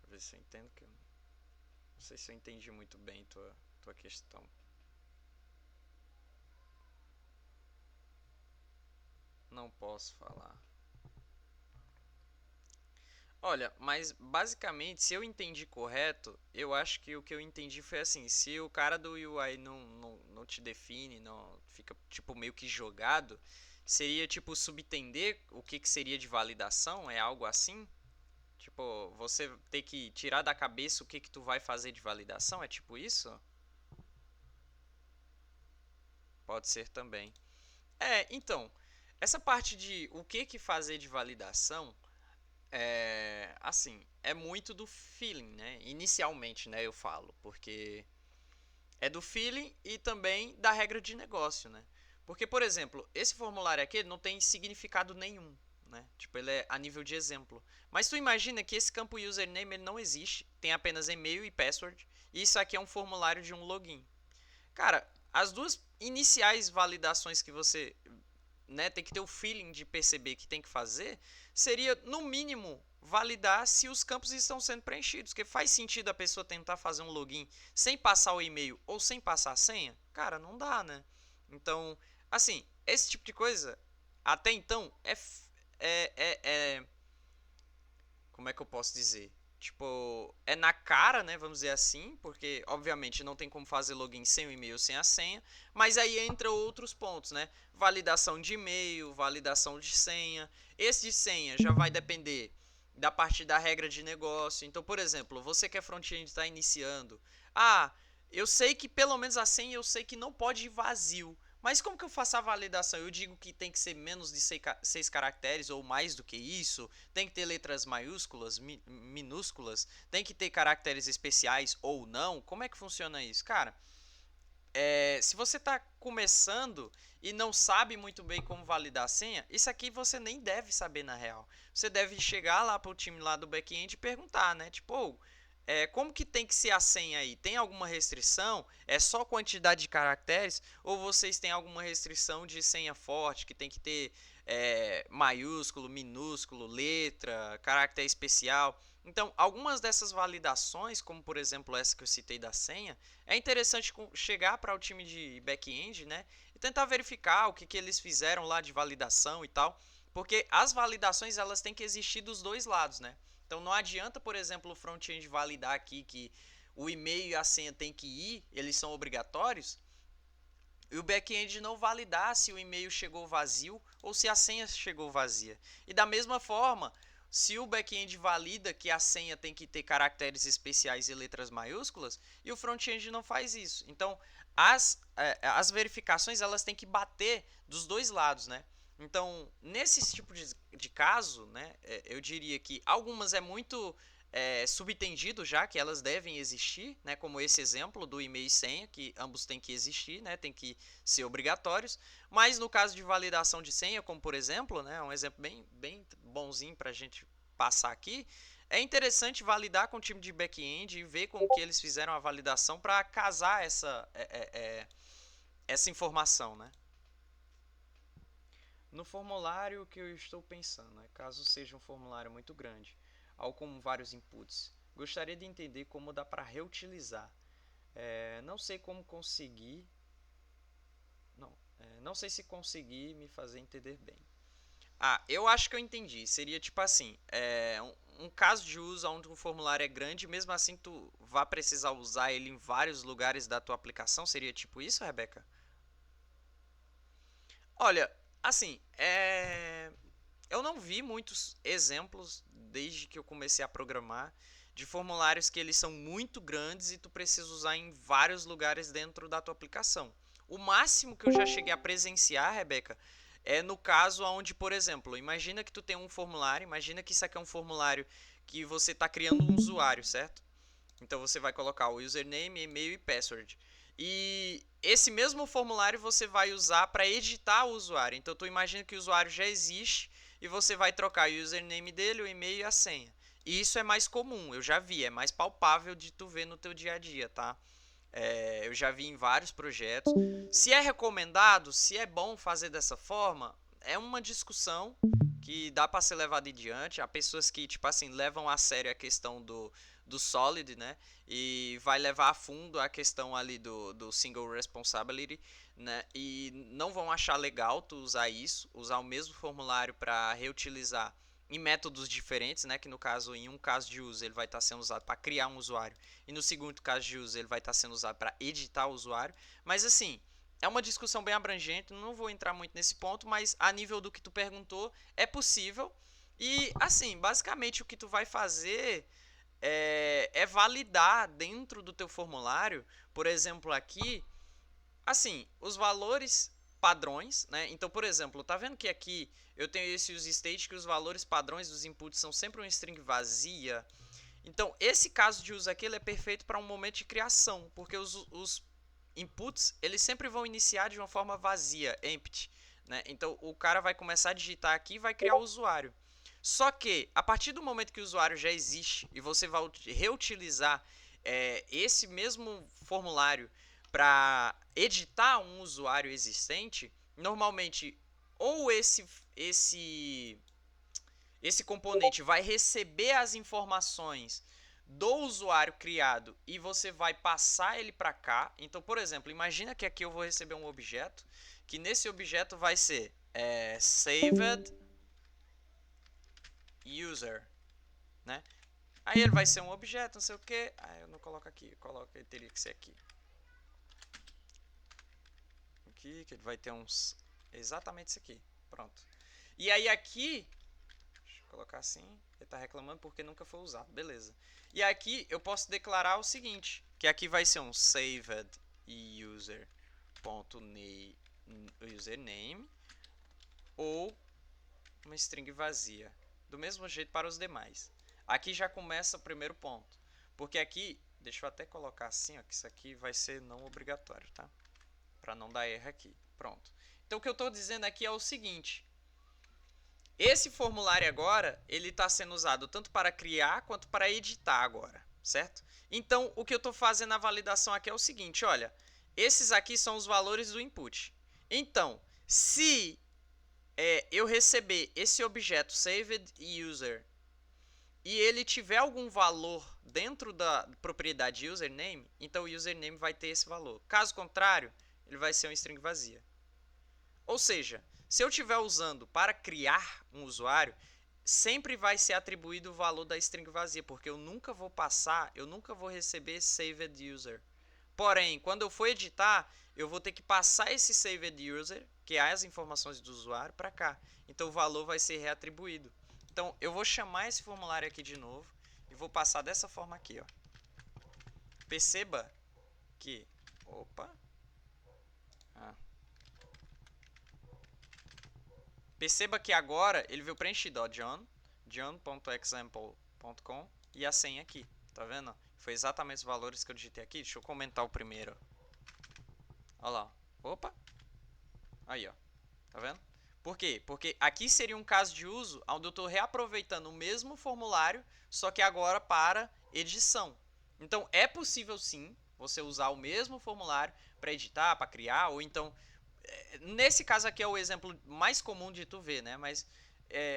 ver se eu entendo? Que eu não sei se eu entendi muito bem tua questão. Não posso falar. Olha, mas basicamente, se eu entendi correto, eu acho que o que eu entendi foi assim: se o cara do UI não te define, não fica tipo meio que jogado, seria tipo subentender o que seria de validação? É algo assim? Tipo, você ter que tirar da cabeça o que tu vai fazer de validação? É tipo isso? Pode ser também. Então, essa parte de o que fazer de validação assim, é muito do feeling, né? Inicialmente, né, eu falo, porque é do feeling e também da regra de negócio, né? Porque, por exemplo, esse formulário aqui ele não tem significado nenhum, né? Tipo, ele é a nível de exemplo. Mas tu imagina que esse campo username ele não existe, tem apenas e-mail e password, e isso aqui é um formulário de um login. Cara, as duas iniciais validações que você, né, tem que ter o feeling de perceber que tem que fazer, seria, no mínimo, validar se os campos estão sendo preenchidos. Porque faz sentido a pessoa tentar fazer um login sem passar o e-mail ou sem passar a senha? Cara, não dá, né? Então, assim, esse tipo de coisa, até então, como é que eu posso dizer? Tipo, é na cara, né? Vamos dizer assim, porque obviamente não tem como fazer login sem o e-mail, sem a senha. Mas aí entra outros pontos, né? Validação de e-mail, validação de senha. Esse de senha já vai depender da parte da regra de negócio. Então, por exemplo, você que é front-end está iniciando. Ah, eu sei que pelo menos a senha eu sei que não pode ir vazio. Mas como que eu faço a validação? Eu digo que tem que ser menos de 6 caracteres ou mais do que isso? Tem que ter letras maiúsculas, minúsculas? Tem que ter caracteres especiais ou não? Como é que funciona isso? Cara, se você está começando e não sabe muito bem como validar a senha, isso aqui você nem deve saber na real. Você deve chegar lá para o time lá do back-end e perguntar, né? Tipo, como que tem que ser a senha aí? Tem alguma restrição? É só quantidade de caracteres? Ou vocês têm alguma restrição de senha forte, que tem que ter maiúsculo, minúsculo, letra, caractere especial? Então, algumas dessas validações, como por exemplo essa que eu citei da senha, é interessante chegar para o time de back-end, né, e tentar verificar o que eles fizeram lá de validação e tal, porque as validações elas têm que existir dos dois lados, né? Então não adianta, por exemplo, o front-end validar aqui que o e-mail e a senha tem que ir, eles são obrigatórios, e o back-end não validar se o e-mail chegou vazio ou se a senha chegou vazia. E da mesma forma, se o back-end valida que a senha tem que ter caracteres especiais e letras maiúsculas, e o front-end não faz isso. Então, as verificações elas têm que bater dos dois lados, né? Então, nesse tipo de caso, né, eu diria que algumas é muito subentendido já que elas devem existir, né, como esse exemplo do e-mail e senha, que ambos têm que existir, né, tem que ser obrigatórios, mas no caso de validação de senha, como por exemplo, né, um exemplo bem bonzinho para a gente passar aqui, é interessante validar com o time de back-end e ver como que eles fizeram a validação para casar essa informação, né? No formulário que eu estou pensando, né, caso seja um formulário muito grande, algo com vários inputs, gostaria de entender como dá para reutilizar. Não sei como conseguir, não sei se consegui me fazer entender bem. Eu acho que eu entendi. Seria tipo assim, um caso de uso onde um formulário é grande, mesmo assim tu vai precisar usar ele em vários lugares da tua aplicação. Seria tipo isso, Rebeca? Olha, assim, eu não vi muitos exemplos desde que eu comecei a programar de formulários que eles são muito grandes e tu precisa usar em vários lugares dentro da tua aplicação. O máximo que eu já cheguei a presenciar, Rebeca, é no caso onde, por exemplo, imagina que tu tem um formulário, imagina que isso aqui é um formulário que você está criando um usuário, certo? Então você vai colocar o username, e-mail e password. E esse mesmo formulário você vai usar para editar o usuário. Então tu imagina que o usuário já existe e você vai trocar o username dele, o e-mail e a senha. E isso é mais comum, eu já vi, é mais palpável de tu ver no teu dia a dia, tá? Eu já vi em vários projetos. Se é recomendado, se é bom fazer dessa forma, é uma discussão que dá para ser levada adiante. Há pessoas que, tipo assim, levam a sério a questão do Solid, né? E vai levar a fundo a questão ali do Single Responsibility, né? E não vão achar legal tu usar isso, usar o mesmo formulário para reutilizar em métodos diferentes, né? Que no caso, em um caso de uso, ele vai estar sendo usado para criar um usuário e no segundo caso de uso, ele vai estar sendo usado para editar o usuário. Mas assim, é uma discussão bem abrangente, não vou entrar muito nesse ponto, mas a nível do que tu perguntou, é possível. E assim, basicamente o que tu vai fazer é validar dentro do teu formulário, por exemplo, aqui, assim, os valores padrões, né? Então, por exemplo, tá vendo que aqui eu tenho esse use state que os valores padrões dos inputs são sempre uma string vazia. Então, esse caso de uso aqui ele é perfeito para um momento de criação, porque os inputs eles sempre vão iniciar de uma forma vazia, empty, né? Então, o cara vai começar a digitar aqui e vai criar o usuário. Só que, a partir do momento que o usuário já existe e você vai reutilizar esse mesmo formulário para editar um usuário existente, normalmente ou esse componente vai receber as informações do usuário criado e você vai passar ele para cá. Então, por exemplo, imagina que aqui eu vou receber um objeto, que nesse objeto vai ser saved user, né? Aí ele vai ser um objeto, não sei o que. Eu não coloco aqui, ele teria que ser aqui. Aqui, que ele vai ter uns exatamente isso aqui. Pronto. E aí aqui colocar assim, ele está reclamando porque nunca foi usado, beleza. E aqui eu posso declarar o seguinte, que aqui vai ser um saved username ou uma string vazia, do mesmo jeito para os demais. Aqui já começa o primeiro ponto, porque aqui, deixa eu até colocar assim, ó, que isso aqui vai ser não obrigatório, tá? Para não dar erro aqui, pronto. Então o que eu estou dizendo aqui é o seguinte: esse formulário agora, ele está sendo usado tanto para criar quanto para editar agora, certo? Então, o que eu estou fazendo na validação aqui é o seguinte, olha, esses aqui são os valores do input. Então, se eu receber esse objeto saved user e ele tiver algum valor dentro da propriedade username, então o username vai ter esse valor. Caso contrário, ele vai ser uma string vazia. Ou seja, se eu estiver usando para criar um usuário, sempre vai ser atribuído o valor da string vazia, porque eu nunca vou passar, eu nunca vou receber saved user. Porém, quando eu for editar, eu vou ter que passar esse saved user, que é as informações do usuário, para cá. Então o valor vai ser reatribuído. Então eu vou chamar esse formulário aqui de novo e vou passar dessa forma aqui, ó. Perceba que, perceba que agora ele veio preenchido, ó, john.example.com e a senha aqui, tá vendo? Foi exatamente os valores que eu digitei aqui. Deixa eu comentar o primeiro. Olha lá. Opa. Aí, ó. Tá vendo? Por quê? Porque aqui seria um caso de uso onde eu estou reaproveitando o mesmo formulário, só que agora para edição. Então, é possível sim você usar o mesmo formulário para editar, para criar, ou então... Nesse caso aqui é o exemplo mais comum de tu ver, né? Mas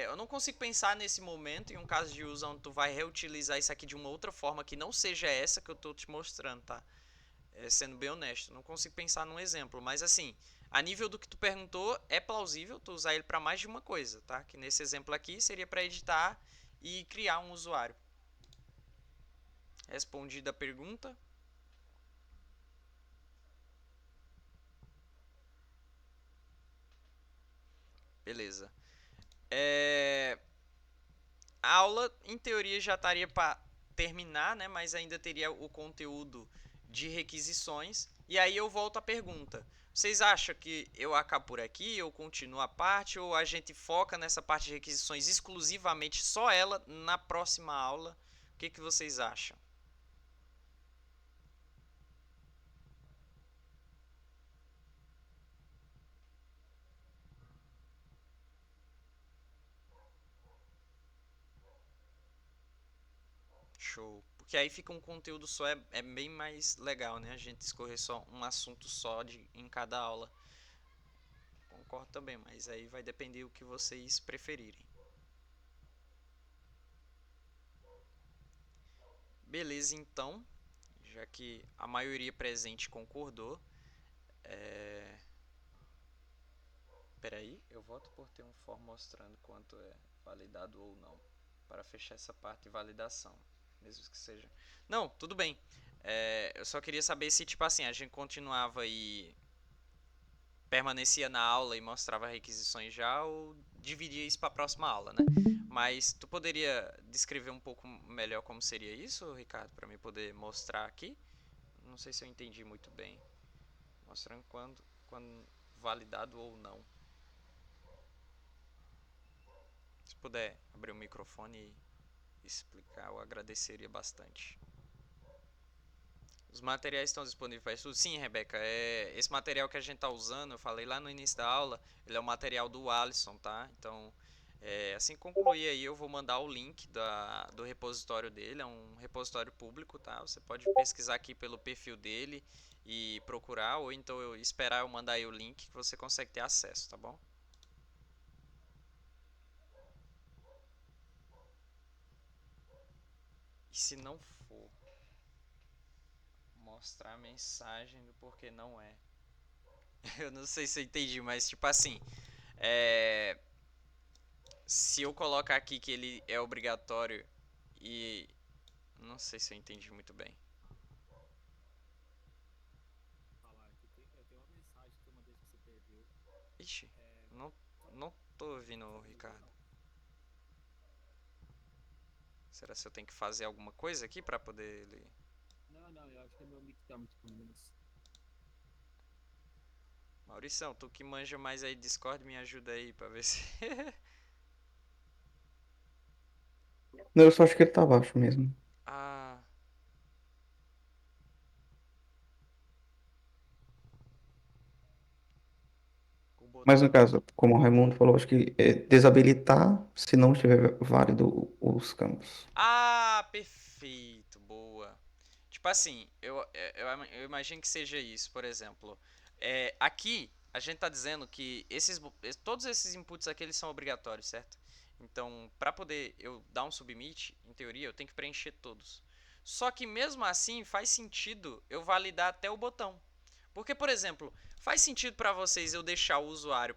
eu não consigo pensar nesse momento em um caso de uso onde tu vai reutilizar isso aqui de uma outra forma que não seja essa que eu estou te mostrando, tá? Sendo bem honesto, não consigo pensar num exemplo, mas assim, a nível do que tu perguntou, é plausível tu usar ele para mais de uma coisa, tá? Que nesse exemplo aqui seria para editar e criar um usuário. Respondida a pergunta. Beleza. A aula, em teoria, já estaria para terminar, né? Mas ainda teria o conteúdo de requisições. E aí eu volto à pergunta. Vocês acham que eu acabo por aqui, ou continuo a parte, ou a gente foca nessa parte de requisições exclusivamente só ela na próxima aula? O que vocês acham? Show. Porque aí fica um conteúdo só, é bem mais legal, né? A gente escorrer só um assunto só em cada aula. Concordo também, mas aí vai depender do que vocês preferirem. Beleza, então, já que a maioria presente concordou, peraí, eu voto por ter um form mostrando quanto é validado ou não, para fechar essa parte de validação, mesmo que seja... Não, tudo bem, eu só queria saber se, tipo assim, a gente continuava e permanecia na aula e mostrava requisições já, ou dividia isso para a próxima aula, né? Mas tu poderia descrever um pouco melhor como seria isso, Ricardo, para mim poder mostrar aqui? Não sei se eu entendi muito bem. Mostrando quando validado ou não. Se puder abrir o microfone e explicar, eu agradeceria bastante. Os materiais estão disponíveis para estudo? Sim, Rebeca. Esse material que a gente está usando, eu falei lá no início da aula, ele é o material do Alisson, tá? Então, assim que concluir aí, eu vou mandar o link do repositório dele. É um repositório público, tá? Você pode pesquisar aqui pelo perfil dele e procurar, ou então esperar eu mandar aí o link que você consegue ter acesso, tá bom? E se não for, mostrar a mensagem do porquê não é. Eu não sei se eu entendi, mas tipo assim, se eu colocar aqui que ele é obrigatório e... Não sei se eu entendi muito bem. Ixi, não tô ouvindo, Ricardo. Será que eu tenho que fazer alguma coisa aqui pra poder ler? Não, eu acho que é meu mic tá muito ruim. Maurição, tu que manja mais aí Discord, me ajuda aí pra ver se... Não, eu só acho que ele tá baixo mesmo. Ah, o Mas botão... no caso, como o Raimundo falou, acho que é desabilitar se não estiver válido os campos. Ah, perfeito, boa. Tipo assim, eu imagino que seja isso, por exemplo. Aqui, a gente tá dizendo que todos esses inputs aqui eles são obrigatórios, certo? Então, para poder eu dar um submit, em teoria, eu tenho que preencher todos. Só que mesmo assim, faz sentido eu validar até o botão. Porque, por exemplo, faz sentido para vocês eu deixar o usuário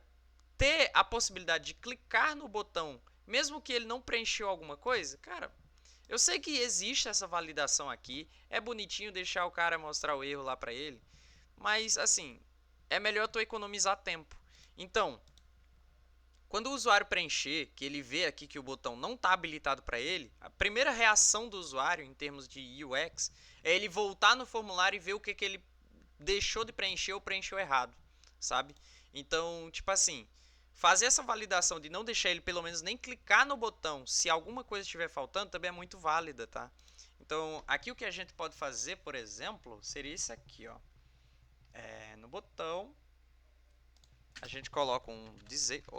ter a possibilidade de clicar no botão, mesmo que ele não preencheu alguma coisa? Cara, eu sei que existe essa validação aqui, é bonitinho deixar o cara mostrar o erro lá pra ele, mas assim, é melhor tu economizar tempo. Então, quando o usuário preencher, que ele vê aqui que o botão não está habilitado para ele, a primeira reação do usuário em termos de UX é ele voltar no formulário e ver o que ele deixou de preencher ou preencheu errado, sabe? Então, tipo assim, fazer essa validação de não deixar ele pelo menos nem clicar no botão se alguma coisa estiver faltando também é muito válida, tá? Então, aqui o que a gente pode fazer, por exemplo, seria isso aqui, ó. No botão, a gente coloca um disable.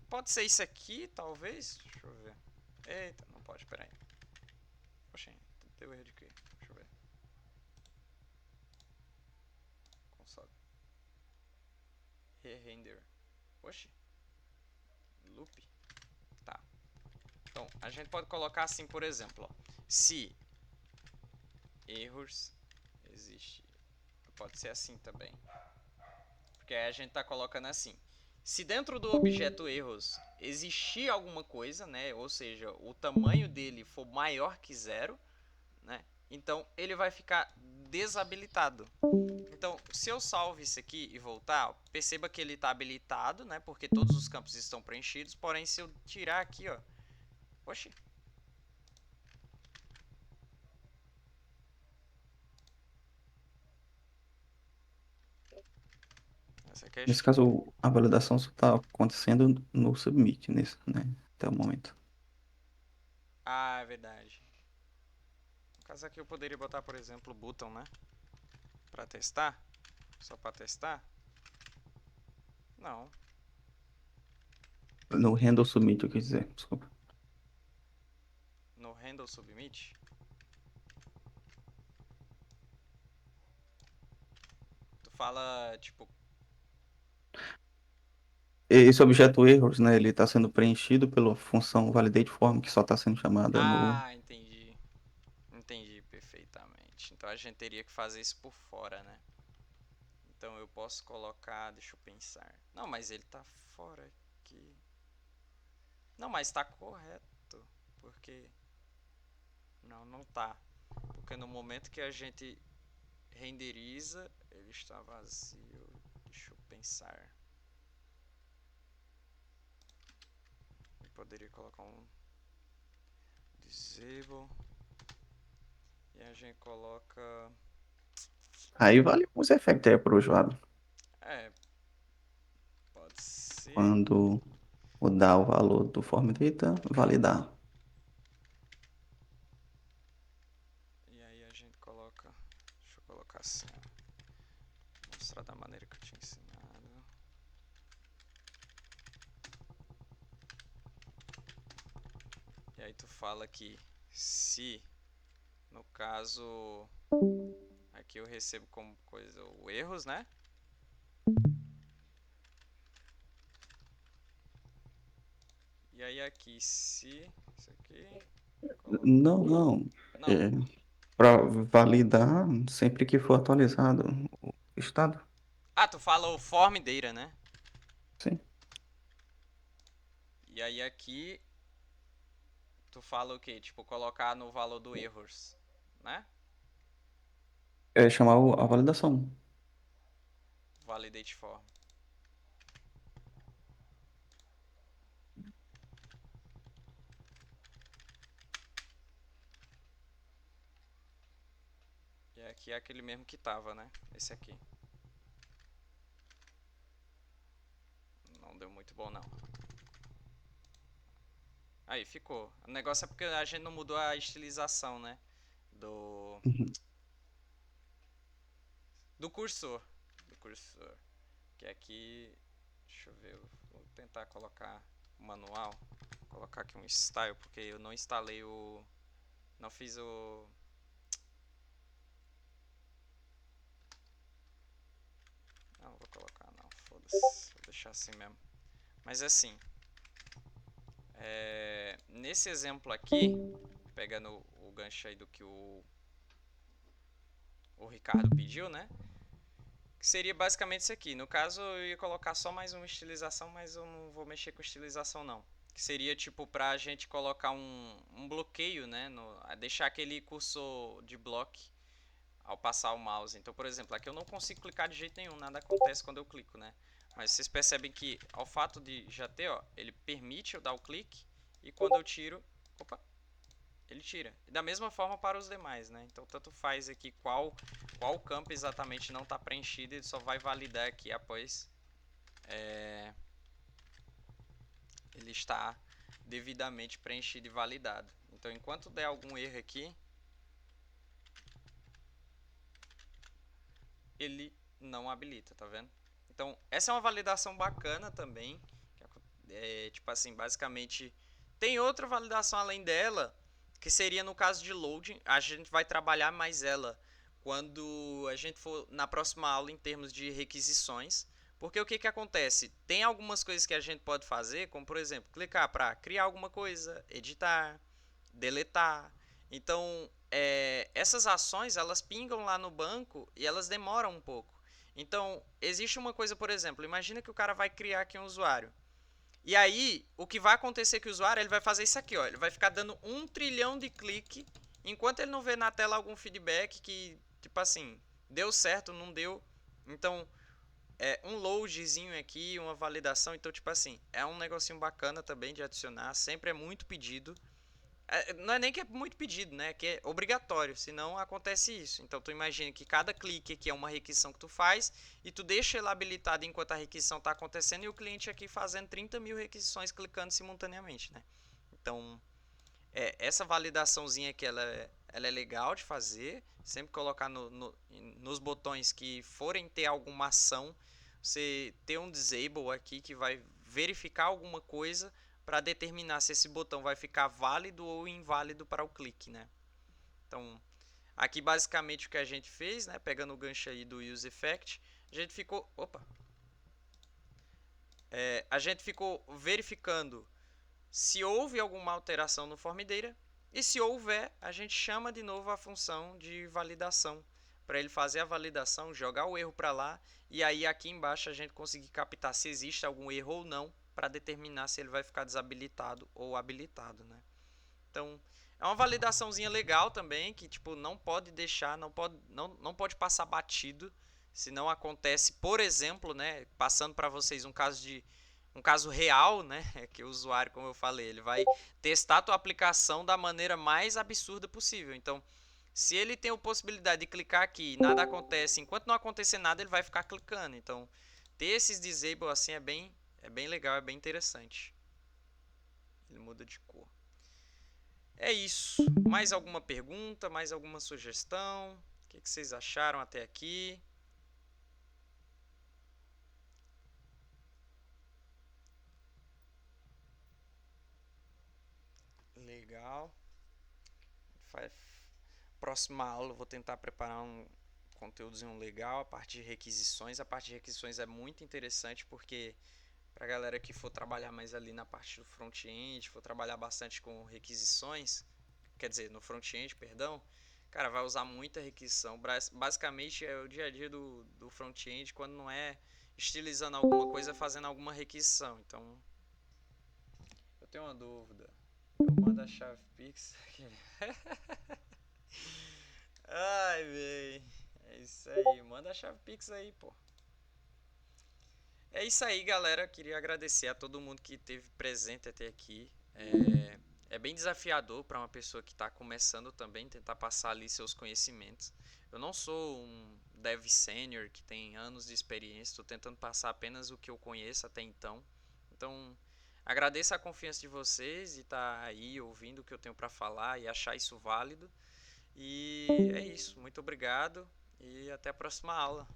Pode ser isso aqui, talvez. Deixa eu ver. Eita, não pode, peraí. Poxa, deu erro de quê? Deixa eu ver. Console. Re-render. Oxi. Loop. Tá. Então, a gente pode colocar assim, por exemplo, ó. Se erros existe. Pode ser assim também. Porque aí a gente tá colocando assim. Se dentro do objeto erros existir alguma coisa, né? Ou seja, o tamanho dele for maior que 0, né? Então ele vai ficar desabilitado. Então, se eu salvo isso aqui e voltar, ó, perceba que ele está habilitado, né? Porque todos os campos estão preenchidos. Porém, se eu tirar aqui, ó. Oxi. Essa aqui é Nesse caso, a validação só está acontecendo no submit, nesse, né? Até o momento. Ah, é verdade. No caso aqui eu poderia botar, por exemplo, o button, né? Pra testar. Só pra testar. Não. No handle submit, eu quis dizer, desculpa. No handle submit. Tu fala, tipo... Esse objeto erros, né? Ele está sendo preenchido pela função validate form, que só está sendo chamada no... Ah, entendi. Entendi perfeitamente. Então a gente teria que fazer isso por fora, né? Então eu posso colocar... Deixa eu pensar. Não, mas ele tá fora aqui. Não, mas tá correto. Porque... Não, não tá. Porque no momento que a gente renderiza, ele está vazio. Deixa eu pensar. Eu poderia colocar um disable. E a gente coloca... Aí vale uns efeitos aí para o usuário. Pode ser. Quando mudar o valor do form data, validar. E aí a gente coloca... Deixa eu colocar assim, ó. Mostrar da maneira que eu tinha ensinado. E aí tu fala que se, no caso, aqui eu recebo como coisa o erros, né? E aí aqui, se... Isso aqui... Não. Não. É, para validar sempre que for atualizado o estado. Ah, tu fala o form data, né? Sim. E aí aqui tu fala o quê? Tipo, colocar no valor do erros, né? É chamar a validação. Validate form. E aqui é aquele mesmo que tava, né? Esse aqui. Não deu muito bom, não. Aí, ficou. O negócio é porque a gente não mudou a estilização, né? Do... Uhum. Do cursor. Do cursor. Que aqui... Deixa eu ver. Vou tentar colocar o manual. Vou colocar aqui um style, porque eu não instalei o... Não fiz o... Não, vou colocar não. Foda-se. Vou deixar assim mesmo. Mas assim... nesse exemplo aqui... Pegando o gancho aí do que o Ricardo pediu, né? Que seria basicamente isso aqui. No caso, eu ia colocar só mais uma estilização, mas eu não vou mexer com estilização, não. Que seria, tipo, pra gente colocar um bloqueio, né? Deixar aquele cursor de block ao passar o mouse. Então, por exemplo, aqui eu não consigo clicar de jeito nenhum. Nada acontece quando eu clico, né? Mas vocês percebem que, ao fato de já ter, ó, ele permite eu dar o clique. E quando eu tiro... Opa! ele tira. E da mesma forma para os demais, né? Então tanto faz aqui qual campo exatamente não está preenchido, ele só vai validar aqui após ele está devidamente preenchido e validado. Então enquanto der algum erro aqui, ele não habilita, tá vendo? Então essa é uma validação bacana também, tipo assim, basicamente tem outra validação além dela, que seria no caso de loading. A gente vai trabalhar mais ela quando a gente for na próxima aula em termos de requisições. Porque o que acontece? Tem algumas coisas que a gente pode fazer, como por exemplo, clicar para criar alguma coisa, editar, deletar. Então, essas ações, elas pingam lá no banco e elas demoram um pouco. Então, existe uma coisa, por exemplo, imagina que o cara vai criar aqui um usuário. E aí, o que vai acontecer com o usuário, ele vai fazer isso aqui, ó. Ele vai ficar dando 1 trilhão de clique, enquanto ele não vê na tela algum feedback que, tipo assim, deu certo, não deu. Então, um loadzinho aqui, uma validação. Então, tipo assim, é um negocinho bacana também de adicionar. Sempre é muito pedido. Não é nem que é muito pedido, né? Que é obrigatório, senão acontece isso. Então tu imagina que cada clique aqui é uma requisição que tu faz e tu deixa ele habilitado enquanto a requisição está acontecendo e o cliente aqui fazendo 30 mil requisições clicando simultaneamente, né? Então essa validaçãozinha aqui ela é legal de fazer. Sempre colocar nos botões que forem ter alguma ação, você ter um disable aqui que vai verificar alguma coisa para determinar se esse botão vai ficar válido ou inválido para o clique, né? Então, aqui basicamente o que a gente fez, né? Pegando o gancho aí do use effect, a gente ficou, a gente ficou verificando se houve alguma alteração no formideira e se houver, a gente chama de novo a função de validação para ele fazer a validação, jogar o erro para lá e aí aqui embaixo a gente conseguir captar se existe algum erro ou não para determinar se ele vai ficar desabilitado ou habilitado, né? Então, é uma validaçãozinha legal também, que tipo não pode deixar, não pode passar batido, se não acontece, por exemplo, né, passando para vocês um caso real, né, que o usuário, como eu falei, ele vai testar a tua aplicação da maneira mais absurda possível. Então, se ele tem a possibilidade de clicar aqui e nada acontece, enquanto não acontecer nada, ele vai ficar clicando. Então, ter esses disable assim é bem legal, é bem interessante. Ele muda de cor. É isso. Mais alguma pergunta? Mais alguma sugestão? O que vocês acharam até aqui? Legal. Próxima aula eu vou tentar preparar um conteúdozinho legal, a parte de requisições. A parte de requisições é muito interessante porque para a galera que for trabalhar mais ali na parte do front-end, for trabalhar bastante com requisições, quer dizer, no front-end, perdão, cara, vai usar muita requisição. Basicamente é o dia a dia do front-end, quando não é estilizando alguma coisa, fazendo alguma requisição. Então, eu tenho uma dúvida. Eu mando a chave Pix. Ai, véi. É isso aí. Manda a chave Pix aí, pô. É isso aí, galera. Queria agradecer a todo mundo que esteve presente até aqui. É bem desafiador para uma pessoa que está começando também tentar passar ali seus conhecimentos. Eu não sou um dev senior que tem anos de experiência, estou tentando passar apenas o que eu conheço até então. Então, agradeço a confiança de vocês e estar aí ouvindo o que eu tenho para falar e achar isso válido. E é isso. Muito obrigado e até a próxima aula.